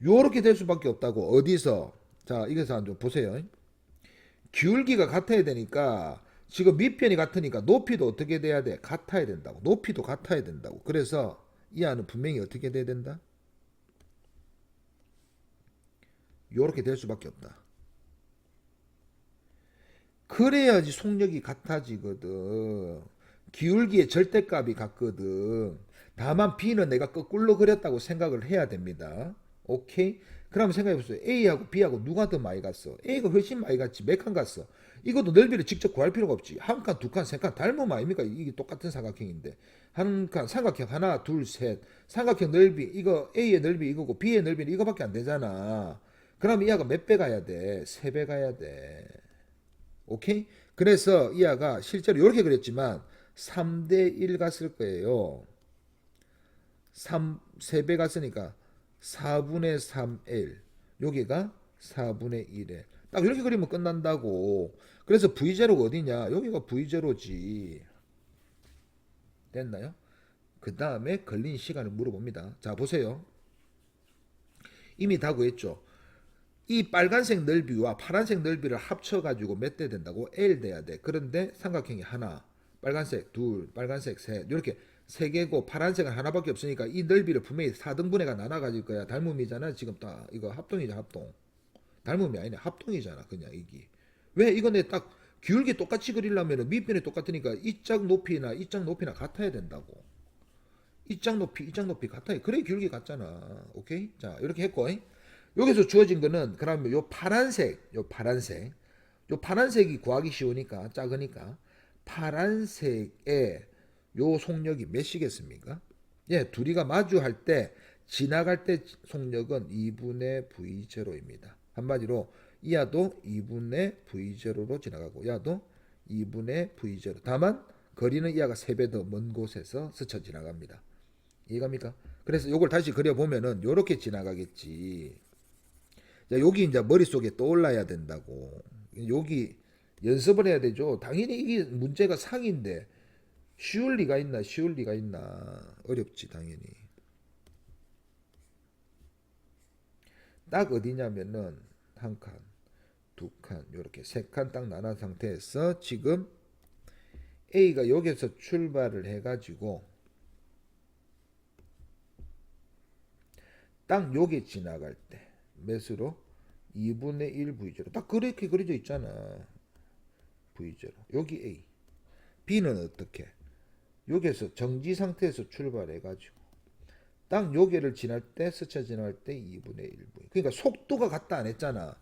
요렇게 될 수밖에 없다고. 어디서? 자, 이것을 한번 보세요. 기울기가 같아야 되니까 지금 밑편이 같으니까 높이도 어떻게 돼야 돼? 같아야 된다고. 높이도 같아야 된다고. 그래서 이 안은 분명히 어떻게 돼야 된다? 요렇게 될 수밖에 없다. 그래야지 속력이 같아지거든. 기울기의 절대값이 같거든. 다만 B는 내가 거꾸로 그렸다고 생각을 해야 됩니다. 오케이? 그럼 생각해보세요. A하고 B하고 누가 더 많이 갔어? A가 훨씬 많이 갔지. 몇 칸 갔어? 이것도 넓이를 직접 구할 필요가 없지. 한 칸, 두 칸, 세 칸 닮으면 아닙니까? 이게 똑같은 삼각형인데. 한 칸, 삼각형 하나, 둘, 셋. 삼각형 넓이, 이거 A의 넓이 이거고 B의 넓이는 이거밖에 안 되잖아. 그럼 이 아가 몇 배 가야 돼? 세 배 가야 돼. 오케이? 그래서 이 아가 실제로 이렇게 그렸지만 3대 1 갔을 거예요. 3배 갔으니까 4분의 3L. 여기가 4분의 1L. 딱 이렇게 그리면 끝난다고. 그래서 V0가 어디냐? 여기가 V0지. 됐나요? 그 다음에 걸린 시간을 물어봅니다. 자, 보세요. 이미 다 구했죠. 이 빨간색 넓이와 파란색 넓이를 합쳐가지고 몇 대 된다고? L 돼야 돼. 그런데 삼각형이 하나, 빨간색 둘, 빨간색 셋, 이렇게 세 개고 파란색은 하나밖에 없으니까 이 넓이를 분명히 4등분해가 나눠 가질 거야. 닮음이잖아. 지금 딱 이거 합동이죠, 합동. 닮음이 아니네. 합동이잖아. 그냥 이게. 왜 이거 내 딱 기울기 똑같이 그리려면 밑변이 똑같으니까 이 짝 높이나 이 짝 높이나 같아야 된다고. 이 짝 높이, 이 짝 높이 같아요. 그래 기울기 같잖아. 오케이? 자, 이렇게 했고. 여기서 주어진 거는 그러면 요 파란색이 구하기 쉬우니까 작으니까 파란색의 요 속력이 몇이겠습니까? 예, 둘이가 마주할 때 지나갈 때 속력은 2분의 V0입니다. 한마디로 이하도 2분의 V0로 지나가고 야도 2분의 V0. 다만 거리는 이하가 3배 더 먼 곳에서 스쳐 지나갑니다. 이해갑니까? 그래서 요걸 다시 그려보면은 요렇게 지나가겠지. 자, 여기 이제 머릿속에 떠올라야 된다고. 여기 연습을 해야 되죠. 당연히 이게 문제가 상인데 쉬울 리가 있나, 쉬울 리가 있나. 어렵지, 당연히. 딱 어디냐면은 한 칸, 두 칸, 요렇게 세 칸 딱 나눈 상태에서 지금 A가 여기서 출발을 해가지고 딱 여기 지나갈 때 몇으로? 2분의 1 V0. 딱 그렇게 그려져 있잖아. V0. 여기 A. B는 어떻게? 여기에서 정지 상태에서 출발해가지고 딱 여기를 지날 때 스쳐 지날 때 2분의 1 V. 그러니까 속도가 같다 안 했잖아.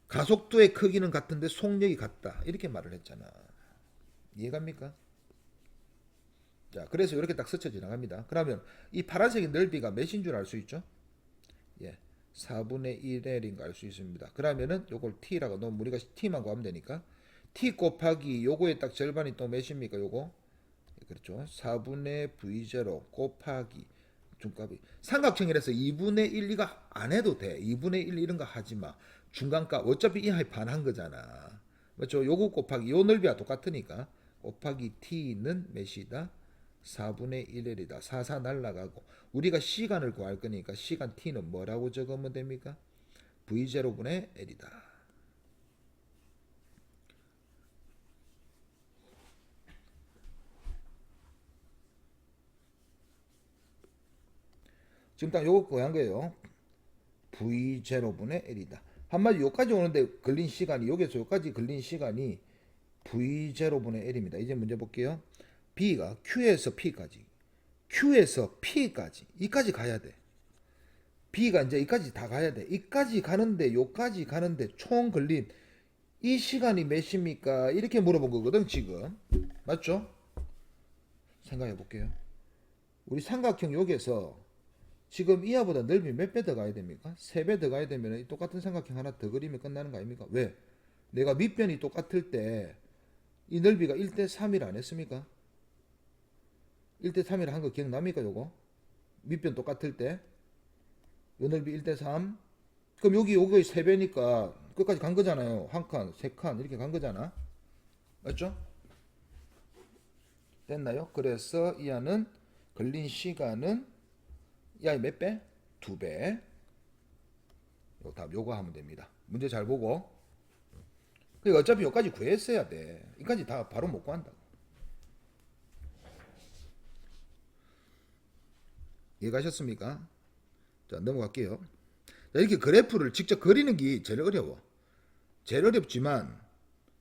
가속도의 크기는 같은데 속력이 같다. 이렇게 말을 했잖아. 이해갑니까? 자, 그래서 이렇게 딱 스쳐 지나갑니다. 그러면 이 파란색의 넓이가 몇인 줄 알 수 있죠? 예. 4분의 1L인 거 알 수 있습니다. 그러면은 요걸 T라고 넣으면 우리가 T만 구하면 되니까 T 곱하기 요거의 딱 절반이 또 몇입니까? 요거 그렇죠. 4분의 V0 곱하기 중값이 삼각형이라서 2분의 1 이거 안 해도 돼. 2분의 1 이런 거 하지 마. 중간값 어차피 이 하에 반한 거잖아. 맞죠? 요거 곱하기 요 넓이와 똑같으니까 곱하기 t는 몇이다? 4분의 1L이다. 4 날라가고 우리가 시간을 구할 거니까 시간 t는 뭐라고 적으면 됩니까? v0분의 L이다. 지금 딱 요거 구한 거예요. v0분의 L이다. 한마디 요까지 오는데 걸린 시간이 여기서 요까지 걸린 시간이 v0분의 L입니다. 이제 문제 볼게요. B가 Q에서 P까지 Q에서 P까지 이까지 가야 돼. B가 이제 이까지 다 가야 돼. 이까지 가는데 요까지 가는데 총 걸린 이 시간이 몇입니까? 이렇게 물어본 거거든 지금. 맞죠? 생각해 볼게요. 우리 삼각형 여기에서 지금 이하보다 넓이 몇 배 더 가야 됩니까? 3배 더 가야 되면 똑같은 삼각형 하나 더 그리면 끝나는 거 아닙니까? 왜? 내가 밑변이 똑같을 때 이 넓이가 1대 3이라 안 했습니까? 1대 3이라 한 거 기억납니까 요거? 밑변 똑같을 때 요 넓이 1대 3. 그럼 여기 3배니까 끝까지 간 거잖아요. 한 칸, 3칸 이렇게 간 거잖아. 맞죠? 됐나요? 그래서 이 안은 걸린 시간은 야, 몇 배? 2배. 요 답 요거 하면 됩니다. 문제 잘 보고. 그러니까 어차피 여기까지 구했어야 돼. 이까지 다 바로 못 구한다고. 이해가셨습니까? 자, 넘어갈게요. 자, 이렇게 그래프를 직접 그리는 게 제일 어려워. 제일 어렵지만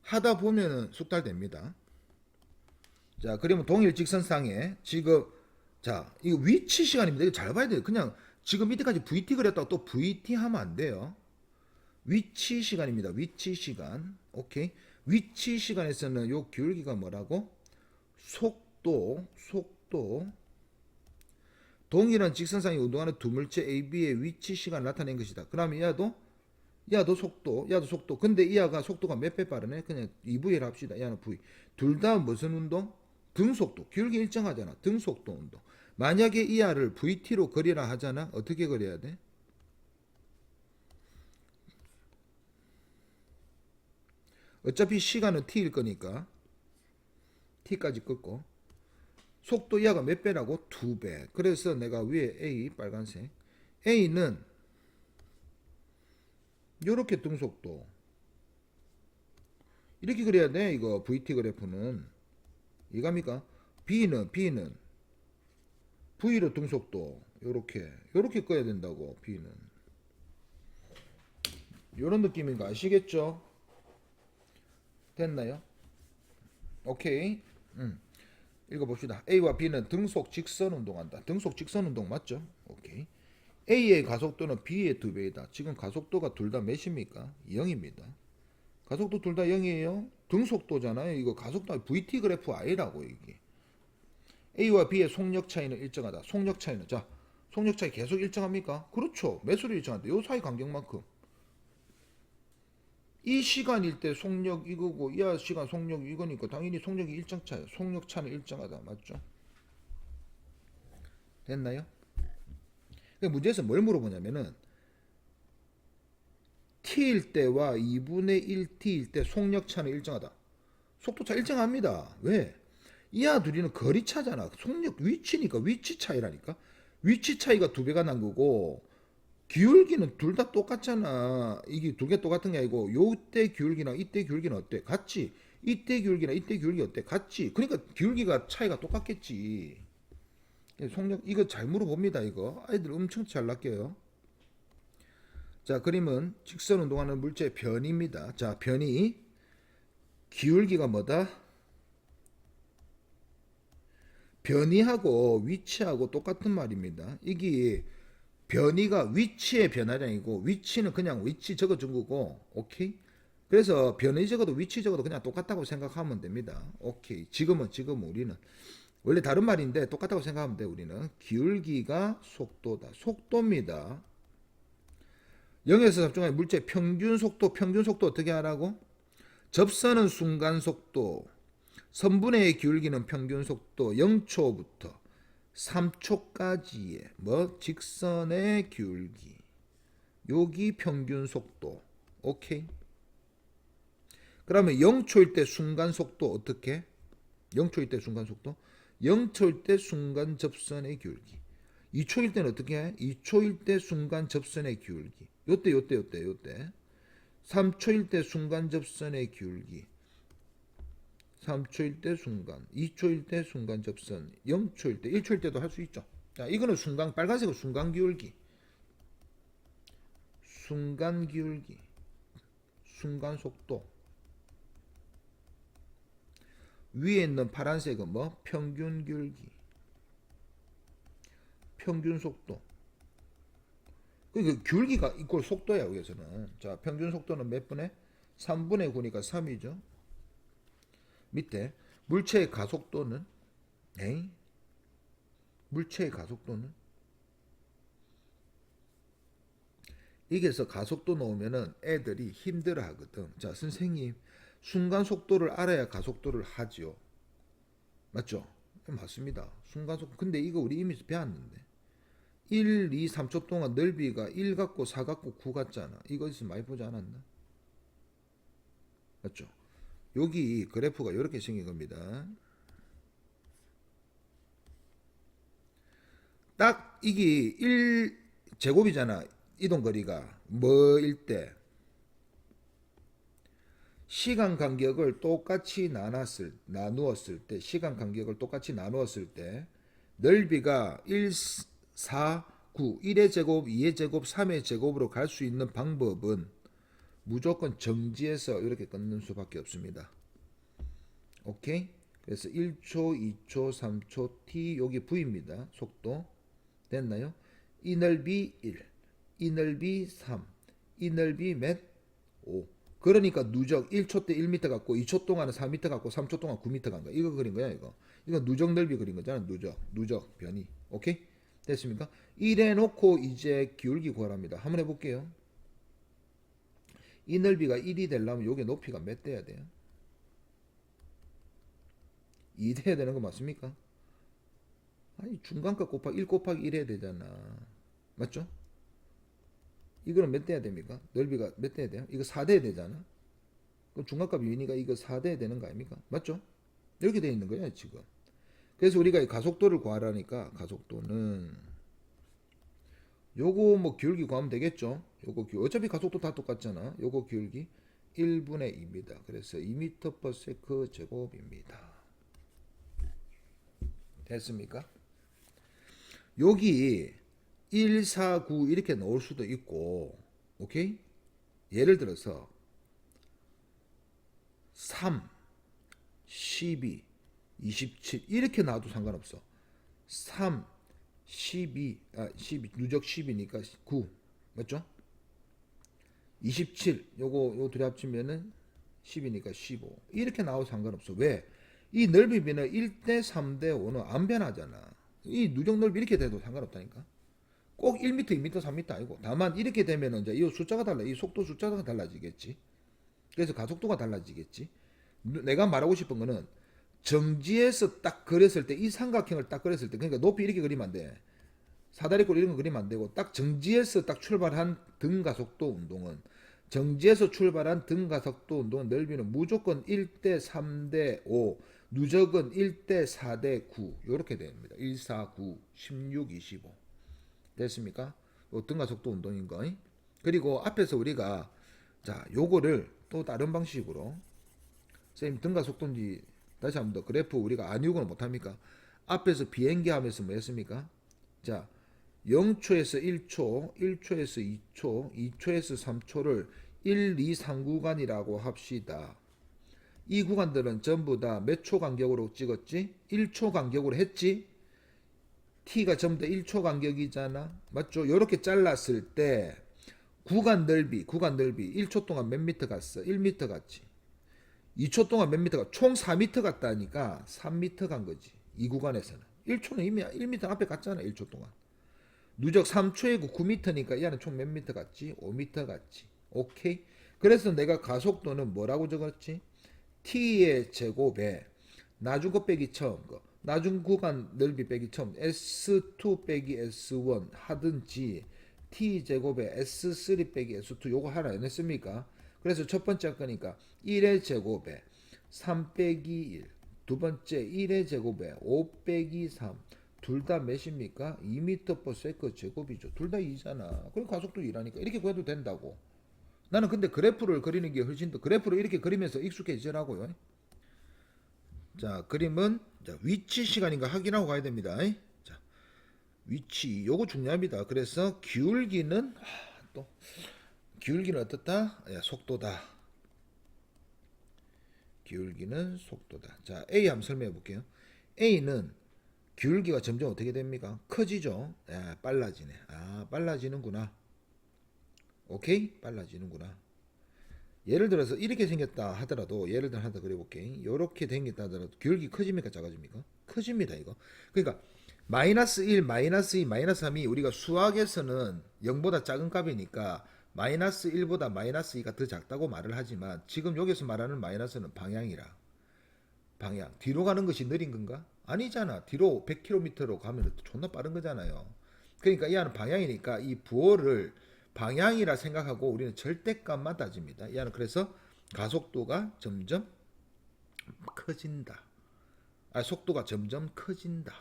하다 보면은 숙달됩니다. 자, 그러면 동일 직선상에 지금 자, 이거 위치 시간입니다. 이거 잘 봐야 돼요. 그냥 지금 이때까지 VT 그렸다고 또 VT 하면 안 돼요. 위치 시간입니다. 위치 시간. 오케이. 위치 시간에서는 요 기울기가 뭐라고? 속도. 동일한 직선상에 운동하는 두 물체 AB의 위치 시간을 나타낸 것이다. 그러면 야도 속도. 근데 이하가 속도가 몇 배 빠르네? 그냥 2V를 합시다. 야는 V. 둘 다 무슨 운동? 등속도. 기울기 일정하잖아. 등속도 운동. 만약에 이하를 VT로 그리라 하잖아. 어떻게 그려야 돼? 어차피 시간은 t일 거니까 t까지 끄고 속도 이하가 몇 배라고? 2배. 그래서 내가 위에 A 빨간색 A는 요렇게 등속도 이렇게 그려야 돼. 이거 VT 그래프는 이해갑니까? B는 V로 등속도 요렇게 꺼야 된다고. B는 요런 느낌인 거 아시겠죠? 됐나요? 오케이. 읽어봅시다. A와 B는 등속 직선 운동한다. 등속 직선 운동 맞죠? 오케이. A의 가속도는 B의 2배이다. 지금 가속도가 둘 다 몇입니까? 0입니다. 가속도 둘 다 0이에요. 등속도잖아요. 이거 가속도 VT 그래프 I라고 이게. A와 B의 속력 차이는 일정하다. 속력 차이는 자, 속력 차이 계속 일정합니까? 그렇죠. 매수로 일정한데 요 사이 간격만큼. 이 시간일 때 속력 이거고 이 시간 속력 이거니까 당연히 속력이 일정 차예요. 속력 차는 일정하다. 맞죠? 됐나요? 문제에서 뭘 물어보냐면은 t일 때와 2분의 1t일 때 속력 차는 일정하다. 속도 차 일정합니다. 왜? 이하 둘이는 거리 차잖아. 속력 위치니까 위치 차이라니까. 위치 차이가 2배가 난 거고 기울기는 둘 다 똑같잖아. 이게 두 개 똑같은 게 아니고 요때 기울기랑 이때 기울기는 어때? 같지. 이때 기울기랑 이때 기울기 어때? 같지. 그러니까 기울기가 차이가 똑같겠지. 속력 이거 잘 물어봅니다. 이거 아이들 엄청 잘 낚여요. 자, 그림은 직선 운동하는 물체의 변입니다. 자, 변이 기울기가 뭐다? 변이하고 위치하고 똑같은 말입니다. 이게 변이가 위치의 변화가 아니고 위치는 그냥 위치 적어준 거고. 오케이. 그래서 변이 적어도 위치 적어도 그냥 똑같다고 생각하면 됩니다. 오케이. 지금은 우리는 원래 다른 말인데 똑같다고 생각하면 돼. 우리는 기울기가 속도다. 속도입니다. 0에서 잡중한 물체 평균 속도 어떻게 하라고? 접선은 순간 속도, 선분의 기울기는 평균 속도 0초부터 3초까지의 직선의 기울기. 여기 평균 속도. 오케이. 그러면 0초일 때 순간 속도 어떻게? 0초일 때 순간 속도? 0초일 때 순간 접선의 기울기. 2초일 때는 어떻게 해? 2초일 때 순간 접선의 기울기. 요때. 3초일 때 순간 접선의 기울기. 3초일 때 순간, 2초일 때 순간 접선, 0초일 때, 1초일 때도 할 수 있죠. 자, 이거는 순간, 빨간색은 순간 기울기. 순간 기울기. 순간 속도. 위에 있는 파란색은 뭐? 평균 기울기. 평균 속도. 그러니까 기울기가 이꼴 속도야, 여기서는. 자, 평균 속도는 몇 분의? 3분의 9니까 3이죠. 밑에 물체의 가속도는 물체의 가속도는 이게서 가속도 넣으면은 애들이 힘들어 하거든. 자, 선생님 순간 속도를 알아야 가속도를 하지요. 맞죠? 맞습니다. 순간 속도. 근데 이거 우리 이미 배웠는데 1, 2, 3초 동안 넓이가 1 같고 4 같고 9 같잖아. 이거 있으면 많이 보지 않았나? 맞죠? 여기 그래프가 이렇게 생긴 겁니다. 딱 이게 1제곱이잖아. 이동거리가 뭐일 때 시간 간격을 똑같이 나누었을 때 시간 간격을 똑같이 나누었을 때 넓이가 1, 4, 9, 1의 제곱, 2의 제곱, 3의 제곱으로 갈 수 있는 방법은 무조건 정지해서 이렇게 끊는 수밖에 없습니다. 오케이? 그래서 1초, 2초, 3초, t 여기 v입니다. 속도 됐나요? 이 넓이 1, 이 넓이 3, 이 넓이 몇? 5. 그러니까 누적 1초 때 1m 같고 2초 동안은 4m 같고 3초 동안 9m 간 거야. 이거 그린 거야, 이거. 이거 누적 넓이 그린 거잖아. 누적 변이. 오케이? 됐습니까? 이래 놓고 이제 기울기 구하랍니다. 한번 해볼게요. 이 넓이가 1이 되려면 요게 높이가 몇 돼야 돼요? 2 돼야 되는 거 맞습니까? 아니 중간값 곱하기 1 곱하기 1 해야 되잖아. 맞죠? 이거는 몇 돼야 됩니까? 넓이가 몇 돼야 돼요? 이거 4 돼야 되잖아. 그럼 중간값 유인이가 이거 4 돼야 되는 거 아닙니까? 맞죠? 이렇게 돼 있는 거야 지금. 그래서 우리가 가속도를 구하라니까 가속도는 요거 뭐 기울기 구하면 되겠죠? 요거 어차피 가속도 다 똑같잖아. 요거 기울기 1분의 2입니다. 그래서 2m/s 제곱입니다. 됐습니까? 여기 1, 4, 9 이렇게 넣을 수도 있고, 오케이? 예를 들어서 3, 12, 27 이렇게 놔도 상관없어. 3, 12, 12 누적 10이니까 9 맞죠? 27 요거 둘이 합치면은 10이니까 15 이렇게 나와도 상관없어. 왜? 이 넓이 비는 1대 3대 5는 안 변하잖아. 이 누적 넓이 이렇게 돼도 상관없다니까. 꼭 1m, 2m, 3m 아니고 다만 이렇게 되면은 이제 이 숫자가 달라. 이 속도 숫자가 달라지겠지. 그래서 가속도가 달라지겠지. 내가 말하고 싶은 거는 정지에서 딱 그렸을 때 이 삼각형을 딱 그렸을 때 그러니까 높이 이렇게 그리면 안 돼. 사다리꼴 이런 거 그리면 안 되고 딱 정지에서 딱 출발한 등가속도 운동은 정지에서 출발한 등가속도 운동은 넓이는 무조건 1대 3대 5 누적은 1대 4대 9 이렇게 됩니다. 1, 4, 9, 16, 25 됐습니까? 등가속도 운동인 거. 그리고 앞에서 우리가 자 요거를 또 다른 방식으로 선생님 등가속도인지 다시 한번 더 그래프 우리가 아니고는 못합니까? 앞에서 비행기 하면서 뭐 했습니까? 자 0초에서 1초, 1초에서 2초, 2초에서 3초를 1, 2, 3 구간이라고 합시다. 이 구간들은 전부 다 몇 초 간격으로 찍었지? 1초 간격으로 했지? t가 전부 다 1초 간격이잖아. 맞죠? 이렇게 잘랐을 때 구간 넓이 1초 동안 몇 미터 갔어? 1미터 갔지. 2초 동안 몇 미터 가? 총 4미터 갔다니까 3미터 간 거지. 이 구간에서는. 1초는 이미 1미터 앞에 갔잖아. 1초 동안. 누적 3초에 9m니까 이 안에 총 몇 미터 갔지? 5미터 갔지. 오케이? 그래서 내가 가속도는 뭐라고 적었지? t의 제곱에 나중 거 빼기 처음 거. 나중 구간 넓이 빼기 처음 S2 빼기 S1 하든지 t 제곱에 S3 빼기 S2 요거 하나 안 했습니까? 그래서 첫 번째 할 거니까 1의 제곱에 3 빼기 1. 두 번째 1의 제곱에 5 빼기 3. 둘 다 몇입니까? 2m/s 제곱이죠. 둘 다 2잖아. 그럼 가속도 2라니까. 이렇게 구해도 된다고. 나는 근데 그래프를 그리는 게 훨씬 더 그래프를 이렇게 그리면서 익숙해지라고요. 자, 그림은 자, 위치 시간인가 확인하고 가야 됩니다. 자, 위치 요거 중요합니다. 그래서 기울기는 또 기울기는 어떻다? 야, 속도다. 기울기는 속도다. 자, A 한번 설명해 볼게요. A는 기울기가 점점 어떻게 됩니까? 커지죠. 야, 빨라지네. 아, 빨라지는구나. 오케이? 빨라지는구나. 예를 들어서 이렇게 생겼다 하더라도 예를 들어 하나 더 그려볼게. 이렇게 생겼다 하더라도 기울기 커집니까 작아집니까? 커집니다 이거. 그러니까 마이너스 1, 마이너스 2, 마이너스 3이 우리가 수학에서는 0보다 작은 값이니까 마이너스 1보다 마이너스 2가 더 작다고 말을 하지만 지금 여기서 말하는 마이너스는 방향이라. 방향. 뒤로 가는 것이 느린 건가? 아니잖아. 뒤로 100km로 가면 존나 빠른 거잖아요. 그러니까 이 안은 방향이니까 이 부호를 방향이라 생각하고 우리는 절대값만 따집니다. 이 안은 그래서 가속도가 점점 커진다. 아, 속도가 점점 커진다.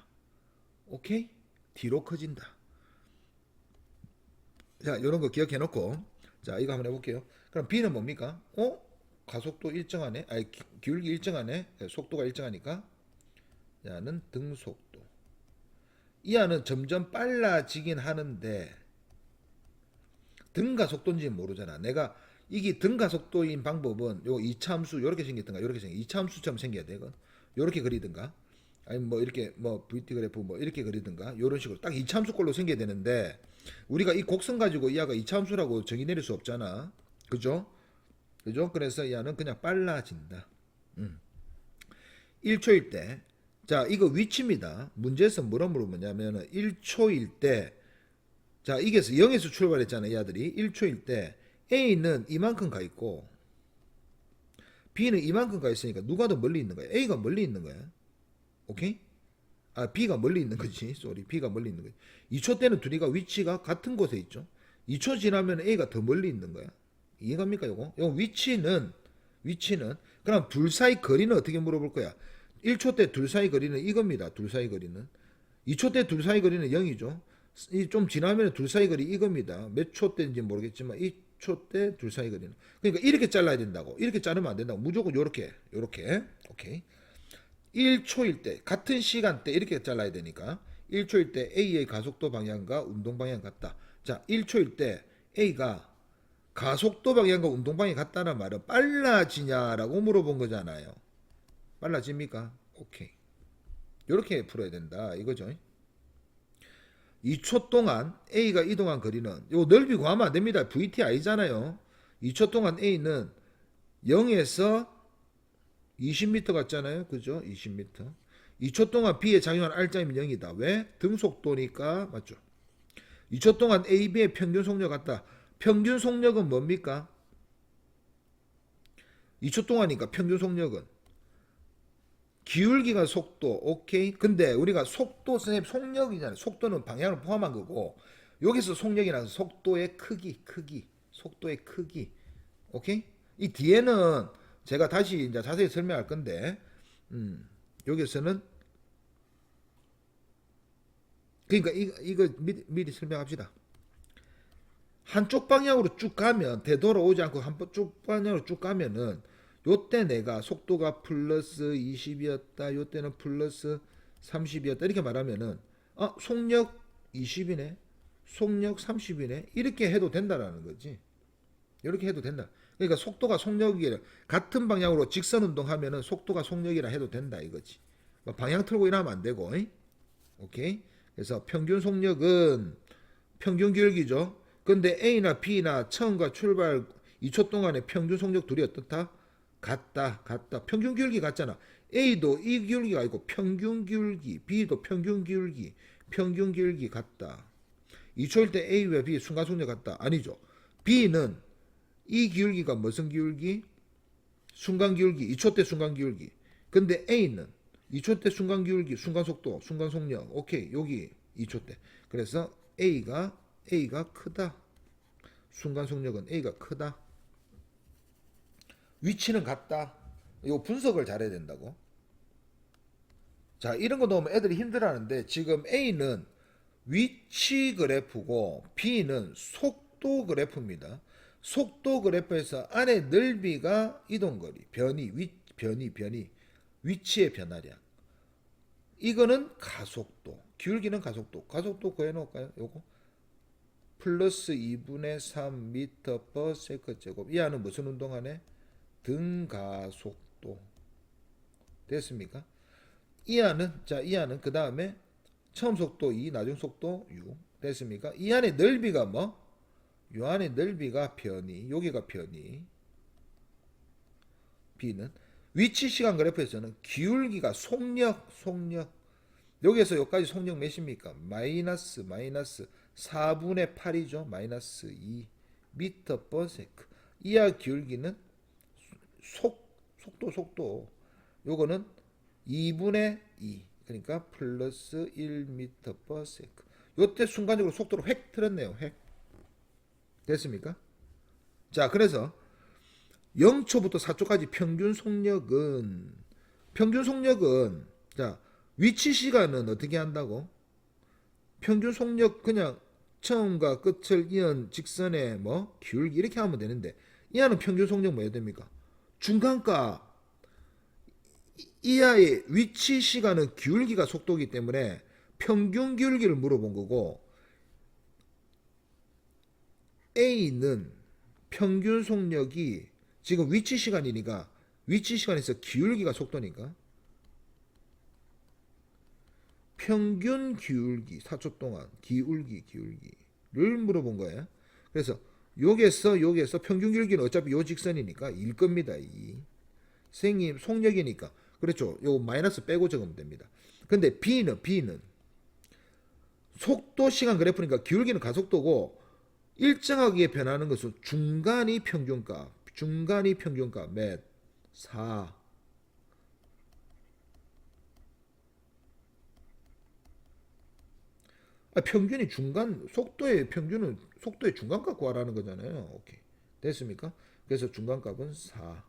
오케이? 뒤로 커진다. 자, 이런 거 기억해 놓고 자, 이거 한번 해볼게요. 그럼 B는 뭡니까? 가속도 일정하네. 아니, 기울기 일정하네. 속도가 일정하니까 야는 등속도. 이 안은 점점 빨라지긴 하는데 등가속도인지는 모르잖아. 내가 이게 등가속도인 방법은 요 이차함수 요렇게 생겼던가 요렇게 생겨. 이차함수처럼 생겨야 되거든. 요렇게 그리든가 아니면 뭐 이렇게 뭐 VT 그래프 뭐 이렇게 그리든가 요런 식으로 딱 이차함수꼴로 생겨야 되는데 우리가 이 곡선 가지고 이 아가 이차함수라고 정의 내릴 수 없잖아. 그죠? 그죠? 그래서 이 아는 그냥 빨라진다. 1초일 때. 자, 이거 위치입니다. 문제에서 뭐라 물어보냐면 1초일 때 자, 이게 0에서 출발했잖아요, 이 아들이. 1초일 때 A는 이만큼 가 있고 B는 이만큼 가 있으니까 누가 더 멀리 있는 거야? A가 멀리 있는 거야. 오케이? 아, B가 멀리 있는 거지. 쏘리. B가 멀리 있는 거지. 2초 때는 둘이가 위치가 같은 곳에 있죠. 2초 지나면 A가 더 멀리 있는 거야. 이해갑니까, 요거? 요 위치는 그럼 둘 사이 거리는 어떻게 물어볼 거야? 1초 때 둘 사이 거리는 이겁니다. 둘 사이 거리는. 2초 때 둘 사이 거리는 0이죠. 좀 지나면 둘 사이 거리 이겁니다. 몇 초 때인지 모르겠지만 2초 때 둘 사이 거리는. 그러니까 이렇게 잘라야 된다고. 이렇게 자르면 안 된다고. 무조건 요렇게. 오케이. 1초일 때 같은 시간대 이렇게 잘라야 되니까 1초일 때 A의 가속도 방향과 운동 방향 같다. 자, 1초일 때 A가 가속도 방향과 운동 방향이 같다는 말은 빨라지냐라고 물어본 거잖아요. 빨라집니까? 오케이. 이렇게 풀어야 된다 이거죠. 2초 동안 A가 이동한 거리는 요 넓이 구하면 안 됩니다. VT 아니잖아요. 2초 동안 A는 0에서 20m 같잖아요. 그죠? 20m. 2초 동안 B에 작용한 R자이면 0이다. 왜? 등속도니까. 맞죠? 2초 동안 A, B의 평균 속력 같다. 평균 속력은 뭡니까? 2초 동안이니까 평균 속력은 기울기가 속도. 오케이. 근데 우리가 속도 선생님 속력이잖아요. 속도는 방향을 포함한 거고 여기서 속력이라는 속도의 크기. 속도의 크기. 오케이. 이 뒤에는 제가 다시 이제 자세히 설명할 건데 여기서는 그러니까 이거 미리 설명합시다. 한쪽 방향으로 쭉 가면 되돌아오지 않고 한쪽 방향으로 쭉 가면은 요때 내가 속도가 플러스 20이었다. 요때는 플러스 30이었다. 이렇게 말하면은 속력 20이네. 속력 30이네. 이렇게 해도 된다라는 거지. 이렇게 해도 된다. 그러니까 속도가 속력이라 같은 방향으로 직선 운동하면은 속도가 속력이라 해도 된다 이거지. 방향 틀고 이러면 안 되고. 오케이. 그래서 평균 속력은 평균 기울기죠. 근데 A나 B나 처음과 출발 2초 동안의 평균 속력 둘이 어떻다? 같다. 평균 기울기 같잖아. A도 이 기울기가 있고 평균 기울기, B도 평균 기울기 같다. 2초일 때 A와 B 순간 속력 같다. 아니죠. B는 이 기울기가 무슨 기울기? 순간 기울기. 2초 때 순간 기울기. 근데 A는 2초 때 순간 기울기, 순간 속도, 순간 속력. 오케이. 여기 2초 때. 그래서 A가 크다. 순간 속력은 A가 크다. 위치는 같다. 요 분석을 잘해야 된다고. 자, 이런 거 넣으면 애들이 힘들어하는데 지금 A는 위치 그래프고 B는 속도 그래프입니다. 속도 그래프에서 안의 넓이가 이동거리, 변이, 위치의 변화량. 이거는 가속도, 기울기는 가속도 구해놓을까요? 요거 플러스 2분의 3 미터 퍼 세컨드 제곱. 이 안은 무슨 운동하네? 등가속도. 됐습니까? 이 안은 그 다음에 처음 속도 2, 나중 속도 6. 됐습니까? 이 안의 넓이가 뭐? 요 안의 넓이가 변이, 여기가 변이. B는 위치 시간 그래프에서는 기울기가 속력. 여기에서 여기까지 속력 몇입니까? 마이너스 4분의 8이죠. 마이너스 2 미터 퍼 세컨드. 이하 기울기는 속도. 요거는 2분의 2. 그러니까 플러스 1 미터 퍼 세컨드. 요때 순간적으로 속도를 획 틀었네요. 획. 됐습니까? 자, 그래서 0초부터 4초까지 평균 속력은 자, 위치 시간은 어떻게 한다고? 평균 속력 그냥 처음과 끝을 이은 직선의 뭐 기울기 이렇게 하면 되는데 이하는 평균 속력 뭐 해야 됩니까? 중간값 이하의 위치 시간은 기울기가 속도이기 때문에 평균 기울기를 물어본 거고 A는 평균 속력이 지금 위치 시간이니까 위치 시간에서 기울기가 속도니까 평균 기울기 4초 동안 기울기를 물어본 거예요. 그래서 여기에서 평균 기울기는 어차피 요 직선이니까 1 겁니다. 2. 선생님 속력이니까 그렇죠. 요 마이너스 빼고 적으면 됩니다. 근데 B는 속도 시간 그래프니까 기울기는 가속도고 일정하게 변하는 것은 중간이 평균값 몇 4. 평균이 중간 속도의 평균은 속도의 중간값 구하라는 거잖아요. 오케이. 됐습니까? 그래서 중간값은 4.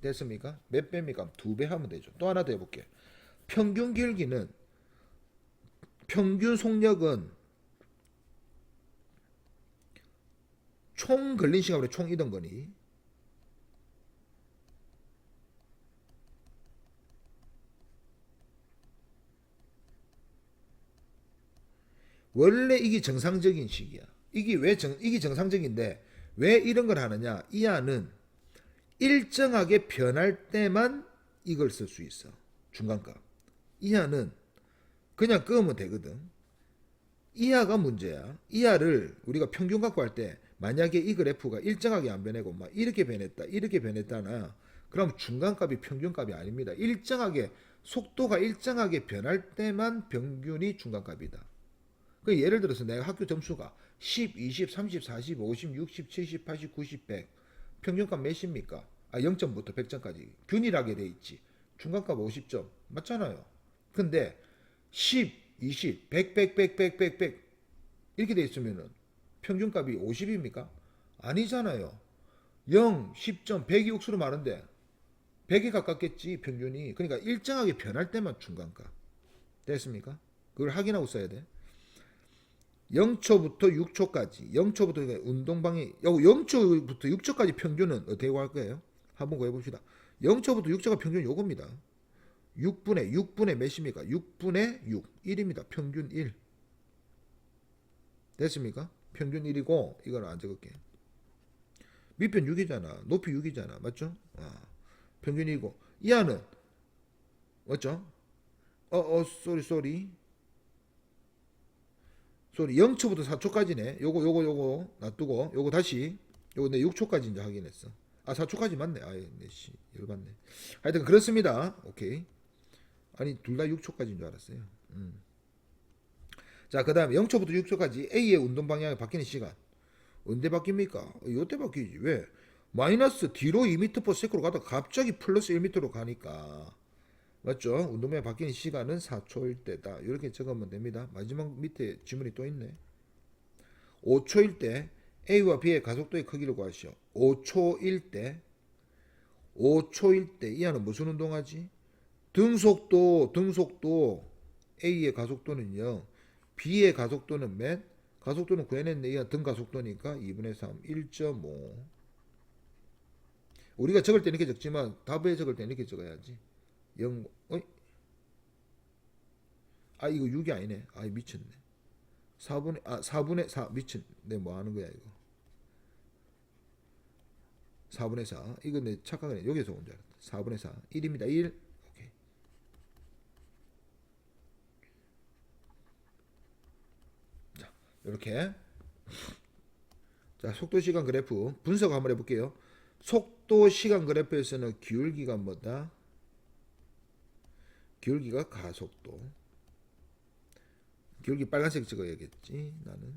됐습니까? 몇 배입니까? 2배 하면 되죠. 또 하나 더 해볼게. 평균 기울기는 평균 속력은 총 걸린 시간으로 총 이동 거리 원래 이게 정상적인 식이야. 이게 정상적인데 왜 이런 걸 하느냐? 이 안은 일정하게 변할 때만 이걸 쓸 수 있어. 중간값. 이하는 그냥 끄면 되거든. 이하가 문제야. 이하를 우리가 평균 갖고 할 때 만약에 이 그래프가 일정하게 안 변하고 막 이렇게 변했다나 그럼 중간값이 평균값이 아닙니다. 속도가 일정하게 변할 때만 평균이 중간값이다. 그 예를 들어서 내가 학교 점수가 10, 20, 30, 40, 50, 60, 70, 80, 90, 100 평균값 몇입니까? 0점부터 100점까지 균일하게 돼 있지. 중간값 50점 맞잖아요. 근데 10, 20, 100, 100, 100, 100, 100, 100 이렇게 돼 있으면은 평균값이 50입니까? 아니잖아요. 0, 10점, 100이 억수로 많은데 100에 가깝겠지 평균이. 그러니까 일정하게 변할 때만 중간값. 됐습니까? 그걸 확인하고 써야 돼. 0초부터 6초까지 0초부터 운동 방향 0초부터 6초까지 평균은 어떻게 구할 거예요? 한번 구해봅시다. 0초부터 6초가 평균 요겁니다. 6분의 몇입니까? 6분의 6 1입니다. 평균 1 됐습니까? 평균 1이고 이건 안 적을게. 밑변 6이잖아. 높이 6이잖아. 맞죠? 평균 1이고 이 안은 맞죠? 쏘리 0초부터 4초까지네. 요거 놔두고 요거 다시 요거 내 6초까지 이제 확인했어. 4초까지 맞네. 씨 열받네. 하여튼 그렇습니다. 오케이. 아니 둘 다 6초까지인 줄 알았어요. 자, 그다음에 0초부터 6초까지 A의 운동 방향이 바뀌는 시간. 언제 바뀝니까? 요때 바뀌지. 왜? 마이너스 뒤로 2m/s로 가다가 갑자기 플러스 1m로 가니까 맞죠? 운동량이 바뀌는 시간은 4초일 때다. 이렇게 적으면 됩니다. 마지막 밑에 지문이 또 있네. 5초일 때 A와 B의 가속도의 크기를 구하시오. 5초일 때 5초일 때 이 안은 무슨 운동하지? 등속도 A의 가속도는 0, B의 가속도는 몇? 가속도는 구해냈네. 이가 등 가속도니까 2분의 3, 1.5. 우리가 적을 때 이렇게 적지만 답에 적을 때 이렇게 적어야지. 0, 어이? 아 이거 6이 아니네. 아 미쳤네. 4분의 4 미친. 내 뭐 하는 거야 이거. 4분의 4. 이거 내 착각하네. 여기서 온 줄 알았다. 4분의 4. 1입니다. 1. 오케이. 자, 이렇게. 자, 속도 시간 그래프 분석 한번 해볼게요. 속도 시간 그래프에서는 기울기가 뭐다? 기울기가 가속도. 기울기 빨간색 찍어야겠지. 나는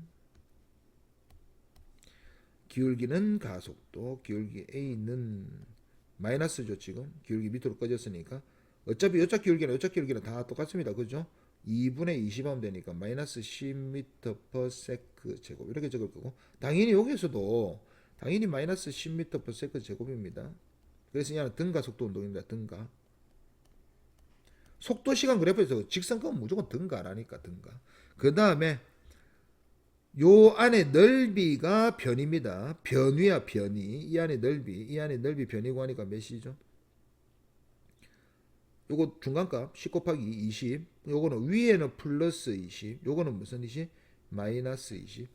기울기는 가속도. 기울기 A는 마이너스죠. 지금 기울기 밑으로 꺼졌으니까 어차피 이쪽 기울기는 다 똑같습니다. 그죠? 2분의 20 하면 되니까 마이너스 10m/s 제곱 이렇게 적을 거고, 당연히 여기서도 당연히 마이너스 10m/s 제곱입니다. 그래서 이는 등가속도 운동입니다. 등가. 속도 시간 그래프에서 직선값은 무조건 등가라니까. 등가. 그 다음에 요 안에 넓이가 변입니다. 변위야 변위. 이 안에 넓이 변이고 하니까 몇이죠? 요거 중간값 10 곱하기 20. 요거는 위에는 플러스 20. 요거는 무슨 20? 마이너스 20.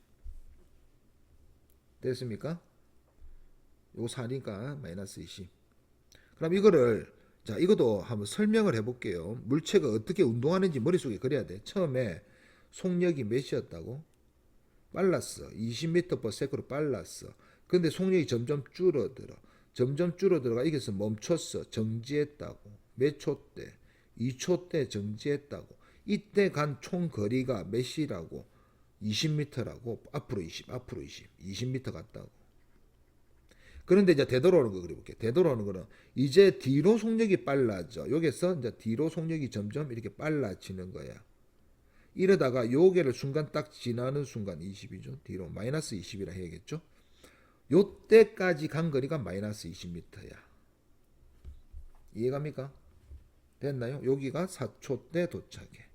됐습니까? 요거 4니까 마이너스 20. 그럼 이거를 자 이것도 한번 설명을 해볼게요. 물체가 어떻게 운동하는지 머릿속에 그려야 돼. 처음에 속력이 몇이었다고? 빨랐어. 20m/s로 빨랐어. 근데 속력이 점점 줄어들어가 이게서 멈췄어. 정지했다고. 몇 초 때? 2초 때 정지했다고. 이때 간 총 거리가 몇이라고? 20m라고. 앞으로 20m 갔다고. 그런데 이제 되돌아오는 거 그려볼게. 되돌아오는 거는 이제 뒤로 속력이 빨라져. 여기서 이제 뒤로 속력이 점점 이렇게 빨라지는 거야. 이러다가 요게를 순간 딱 지나는 순간 20이죠. 뒤로 마이너스 20이라 해야겠죠. 요때까지 간 거리가 마이너스 20m야. 이해갑니까? 됐나요? 여기가 4초 때 도착해.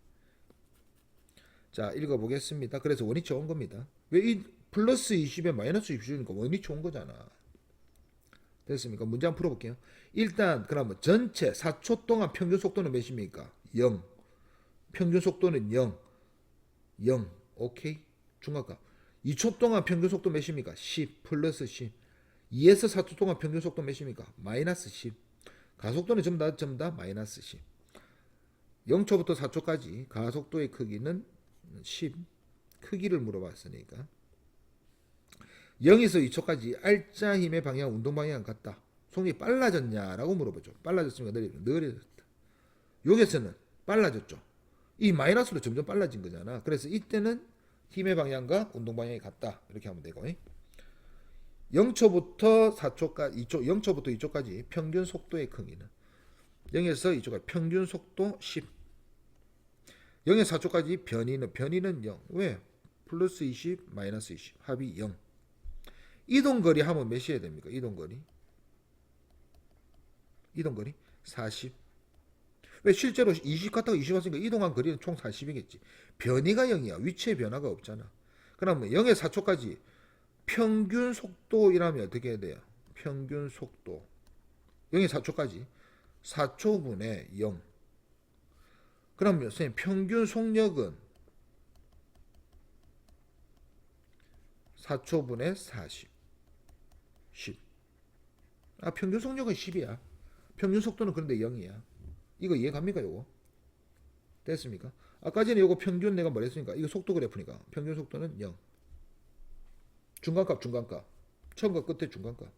자, 읽어보겠습니다. 그래서 원위치 온 겁니다. 왜 이 플러스 20에 마이너스 20이니까 원위치 온 거잖아. 됐습니까? 문제 한번 풀어볼게요. 일단 그러면 전체 4초 동안 평균 속도는 몇입니까? 0. 평균 속도는 0. 0. 오케이. 중간값. 2초 동안 평균 속도 몇입니까? 10 플러스 10. 2에서 4초 동안 평균 속도 몇입니까? 마이너스 10. 가속도는 전부 다 마이너스 10. 0초부터 4초까지 가속도의 크기는 10. 크기를 물어봤으니까 0에서 2초까지 알짜 힘의 방향, 운동 방향 같다. 속력이 빨라졌냐라고 물어보죠. 빨라졌습니까? 느려졌다. 여기서는 빨라졌죠. 이 마이너스로 점점 빨라진 거잖아. 그래서 이때는 힘의 방향과 운동 방향이 같다. 이렇게 하면 되고 0초부터 4초까지 0초부터 2초까지 평균 속도의 크기는 0에서 2초까지 평균 속도 10. 0에서 4초까지 변이는 0. 왜? 플러스 20, 마이너스 20. 합이 0. 이동거리 하면 몇이어야 됩니까? 이동거리 40. 왜 실제로 20 갔다가 20 왔으니까 이동한 거리는 총 40이겠지. 변이가 0이야. 위치의 변화가 없잖아. 그러면 0에서 4초까지 평균 속도이라면 어떻게 해야 돼요? 평균 속도 0에서 4초까지 4초분의 0. 그러면 선생님 평균 속력은 4초분의 40. 10. 아 평균 속력은 10이야. 평균 속도는 그런데 0이야. 이거 이해갑니까 요거? 됐습니까? 아까 전에 요거 평균 내가 뭐랬습니까? 이거 속도 그래프니까 평균 속도는 0. 중간값 처음과 끝에 중간값.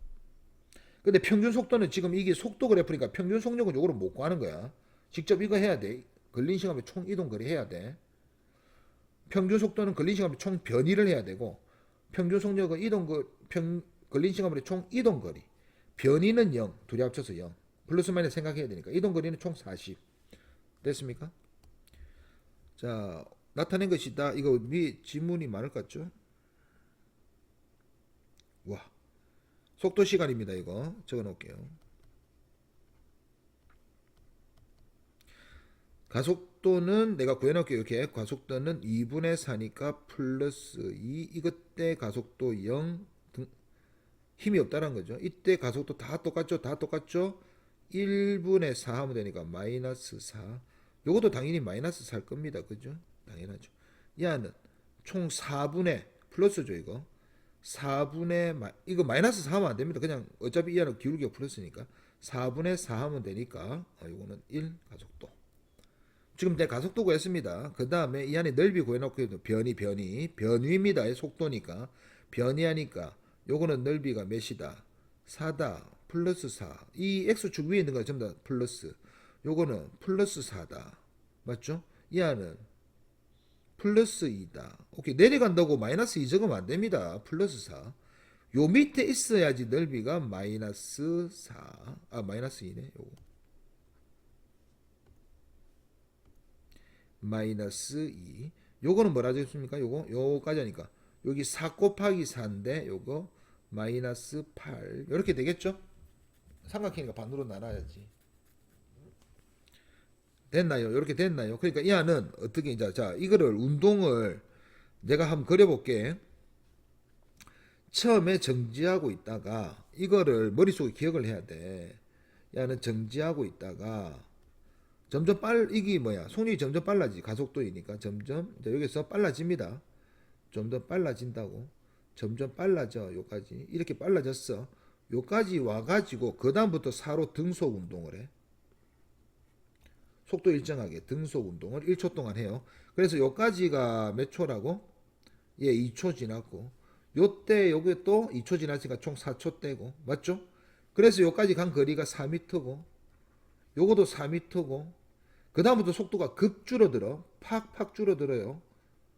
근데 평균 속도는 지금 이게 속도 그래프니까 평균 속력은 요거를 못 구하는 거야. 직접 이거 해야 돼. 걸린 시간에 총 이동거리 해야 돼. 평균 속도는 걸린 시간에 총 변이를 해야 되고 평균 속력은 걸린 시간에 총 이동거리. 변이는 0. 둘이 합쳐서 0. 플러스 마이너스 생각해야 되니까 이동거리는 총 40. 됐습니까? 자, 나타낸 것이다. 이거 위 지문이 많을 것 같죠? 와, 속도 시간입니다. 이거 적어 놓을게요. 가속도는 내가 구해놓을게요. 이렇게 가속도는 2분의 4니까 플러스 2. 이것 때 가속도 0 힘이 없다는 거죠. 이때 가속도 다 똑같죠. 다 똑같죠. 1분의 4 하면 되니까 마이너스 4. 요것도 당연히 마이너스 4일 겁니다. 그죠? 당연하죠. 얘는 총 4분의 플러스죠. 이거 4분의 이거 마이너스 4 하면 안 됩니다. 그냥 어차피 얘는 기울기가 플러스니까 4분의 4 하면 되니까 요거는 1 가속도. 지금 내 가속도 구했습니다. 그 다음에 이 안에 넓이 구해놓고 변위입니다. 속도니까 변위하니까 요거는 넓이가 몇이다? 4다. 플러스 4. 이 x축 위에 있는 거 전부 다 플러스. 요거는 플러스 4다. 맞죠? 이 안은 플러스 2다. 오케이. 내려간다고 마이너스 2 적으면 안 됩니다. 플러스 4. 요 밑에 있어야지 넓이가 마이너스 4. 마이너스 2네. 요거. 마이너스 2. 요거는 뭐라 적습니까? 요거까지 하니까 여기 4 곱하기 4인데 요거 마이너스 8 이렇게 되겠죠? 삼각형이니까 반으로 나눠야지. 됐나요? 이렇게 됐나요? 그러니까 이 안은 어떻게 이제 자 이거를 운동을 내가 한번 그려볼게. 처음에 정지하고 있다가 이거를 머릿속에 기억을 해야 돼. 이 안은 정지하고 있다가 점점 이게 뭐야? 속력이 점점 빨라지. 가속도이니까 점점 여기서 빨라집니다. 좀 더 빨라진다고. 점점 빨라져. 요까지 이렇게 빨라졌어. 요까지 와가지고 그 다음부터 4로 등속 운동을 해. 속도 일정하게 등속 운동을 1초 동안 해요. 그래서 요까지가 몇 초라고? 예, 2초 지났고 요때 요게 또 2초 지났으니까 총 4초 떼고 맞죠? 그래서 요까지 간 거리가 4m고 요것도 4m고 그 다음부터 속도가 급 줄어들어. 팍팍 줄어들어요.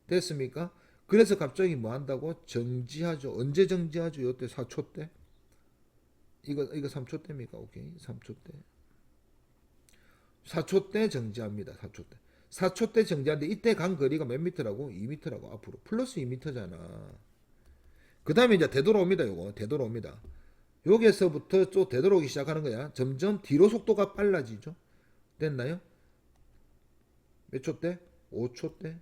됐습니까? 그래서 갑자기 뭐 한다고? 정지하죠. 언제 정지하죠? 요때 4초 때. 이거 3초 때입니까? 오케이. 3초 때. 4초 때 정지합니다. 4초 때. 4초 때 정지하는데 이때 간 거리가 몇 미터라고? 2미터라고 앞으로. 플러스 2미터잖아. 그 다음에 이제 되돌아옵니다. 요거. 되돌아옵니다. 여기서부터 또 되돌아오기 시작하는 거야. 점점 뒤로 속도가 빨라지죠. 됐나요? 몇 초 때? 5초 때.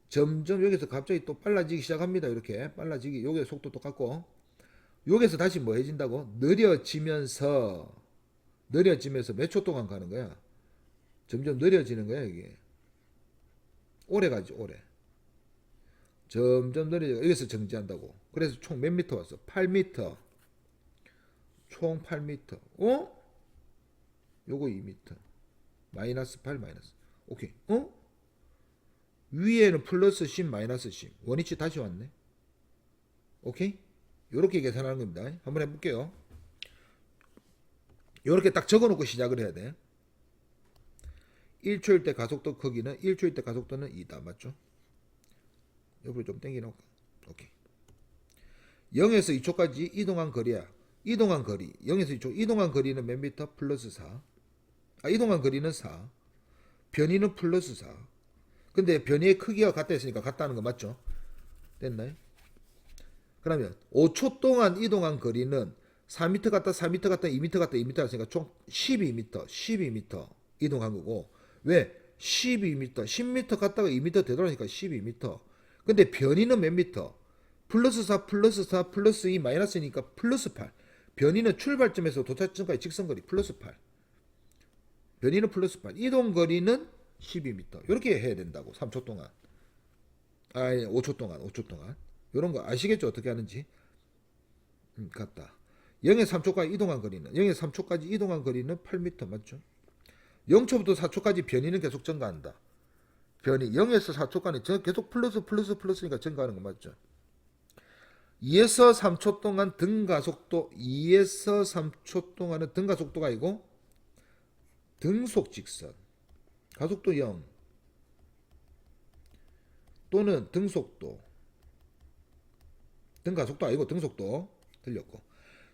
점점 여기서 갑자기 또 빨라지기 시작합니다. 이렇게 빨라지기. 여기 속도 똑같고 여기서 다시 뭐 해진다고? 느려지면서 몇 초 동안 가는 거야? 점점 느려지는 거야 이게. 오래 가지 오래. 점점 느려져. 여기서 정지한다고. 그래서 총 몇 미터 왔어? 8미터. 총 8미터. 요거 2미터. 마이너스 8 마이너스. 오케이. 위에는 플러스 10 마이너스 10 원위치 다시 왔네. 오케이. 요렇게 계산하는 겁니다. 한번 해볼게요. 요렇게 딱 적어놓고 시작을 해야 돼. 1초일 때 가속도 크기는 1초일 때 가속도는 2다. 맞죠? 옆으로 좀 당겨놓을까? 오케이. 0에서 2초까지 이동한 거리야. 이동한 거리 0에서 2초 이동한 거리는 몇 미터? 플러스 4. 이동한 거리는 4. 변이는 플러스 4. 근데 변이의 크기가 같다 했으니까 같다는 거 맞죠? 됐나요? 그러면 5초 동안 이동한 거리는 4m 갔다 4m 갔다 2m 갔다 2m 갔으니까 총 12m 이동한 거고 왜? 12m 10m 갔다가 2m 되돌아니까 12m. 근데 변이는 몇 미터? 플러스 4 플러스 4 플러스 2 마이너스니까 플러스 8. 변이는 출발점에서 도착점까지 직선거리 플러스 8. 변이는 플러스 8. 이동거리는 12m. 이렇게 해야 된다고. 3초 동안. 5초 동안. 5초 동안. 이런 거 아시겠죠? 어떻게 하는지. 같다. 0에서 3초까지 이동한 거리는 0에서 3초까지 이동한 거리는 8m 맞죠? 0초부터 4초까지 변이는 계속 증가한다. 변이 0에서 4초까지 계속 플러스니까 증가하는 거 맞죠? 2에서 3초 동안 등가속도 2에서 3초 동안은 등가속도가 아니고 등속 직선 가속도 0 또는 등속도 등가속도 아니고 등속도 틀렸고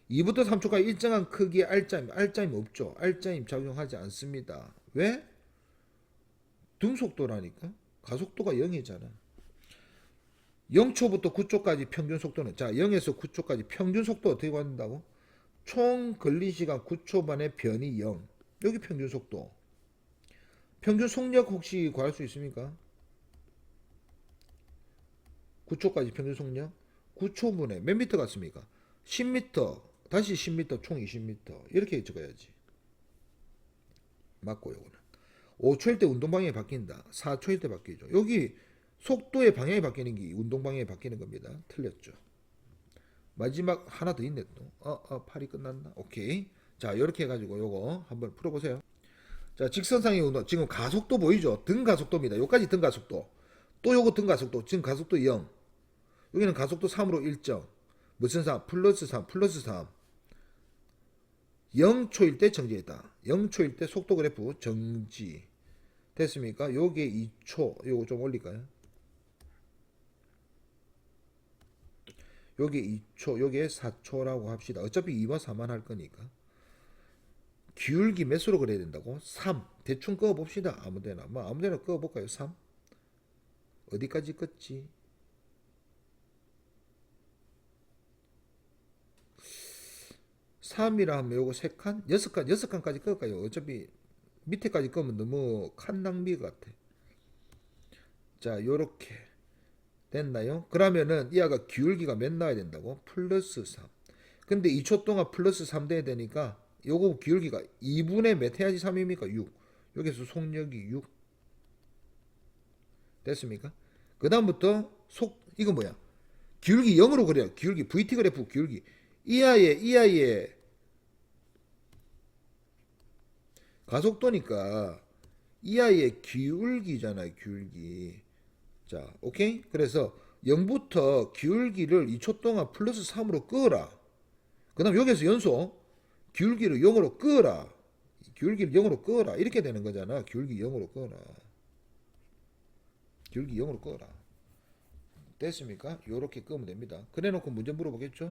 2부터 3초까지 일정한 크기의 알짜임 없죠. 알짜임 작용하지 않습니다. 왜? 등속도라니까. 가속도가 0이잖아. 0초부터 9초까지 평균 속도는 자 0에서 9초까지 평균 속도 어떻게 구한다고? 총 걸린 시간 9초 만에 변이 0. 여기 평균 속도. 평균 속력 혹시 구할 수 있습니까? 9초까지 평균 속력. 9초분에 몇 미터 같습니까? 10미터, 다시 10미터, 총 20미터. 이렇게 적어야지. 맞고 요거는. 5초일 때 운동 방향이 바뀐다. 4초일 때 바뀌죠. 여기 속도의 방향이 바뀌는 게 운동 방향이 바뀌는 겁니다. 틀렸죠. 마지막 하나 더 있네 또. 팔이 끝났나? 오케이. 자, 이렇게 해가지고 요거 한번 풀어보세요. 자, 직선상의 운동. 지금 가속도 보이죠? 등 가속도입니다. 요까지 등 가속도. 또 요거 등 가속도. 지금 가속도 0. 여기는 가속도 3으로 일정. 무슨 3? 플러스 3, 플러스 3. 0초일 때 정지했다. 0초일 때 속도 그래프 정지. 됐습니까? 요게 2초. 요거 좀 올릴까요? 요게 2초, 요게 4초라고 합시다. 어차피 2번 4만 할 거니까. 기울기 몇 수로 그려야 된다고? 3. 대충 그어봅시다. 아무데나. 뭐 아무데나 그어볼까요? 3. 어디까지 껐지? 3이라 하면 요거 3칸? 6칸? 6칸까지 그을까요? 어차피 밑에까지 끄면 너무 칸 낭비 같아. 자, 요렇게 됐나요? 그러면은 이 아가 기울기가 몇 나와야 된다고? 플러스 3. 근데 2초 동안 플러스 3 돼야 되니까 요거 기울기가 2분의 몇 해야지 3입니까? 6. 여기서 속력이 6. 됐습니까? 그 다음부터 이거 뭐야? 기울기 0으로 그래요. 기울기 VT 그래프 기울기. 이 아이의 가속도니까 이 아이의 기울기잖아요. 기울기. 자, 오케이? 그래서 0부터 기울기를 2초 동안 플러스 3으로 끄어라. 그 다음 여기서 연속 기울기를 0으로 끄어라. 기울기를 0으로 끄어라. 이렇게 되는 거잖아. 기울기 0으로 끄어라. 기울기 0으로 끄어라. 됐습니까? 요렇게 끄면 됩니다. 그래 놓고 문제 물어보겠죠?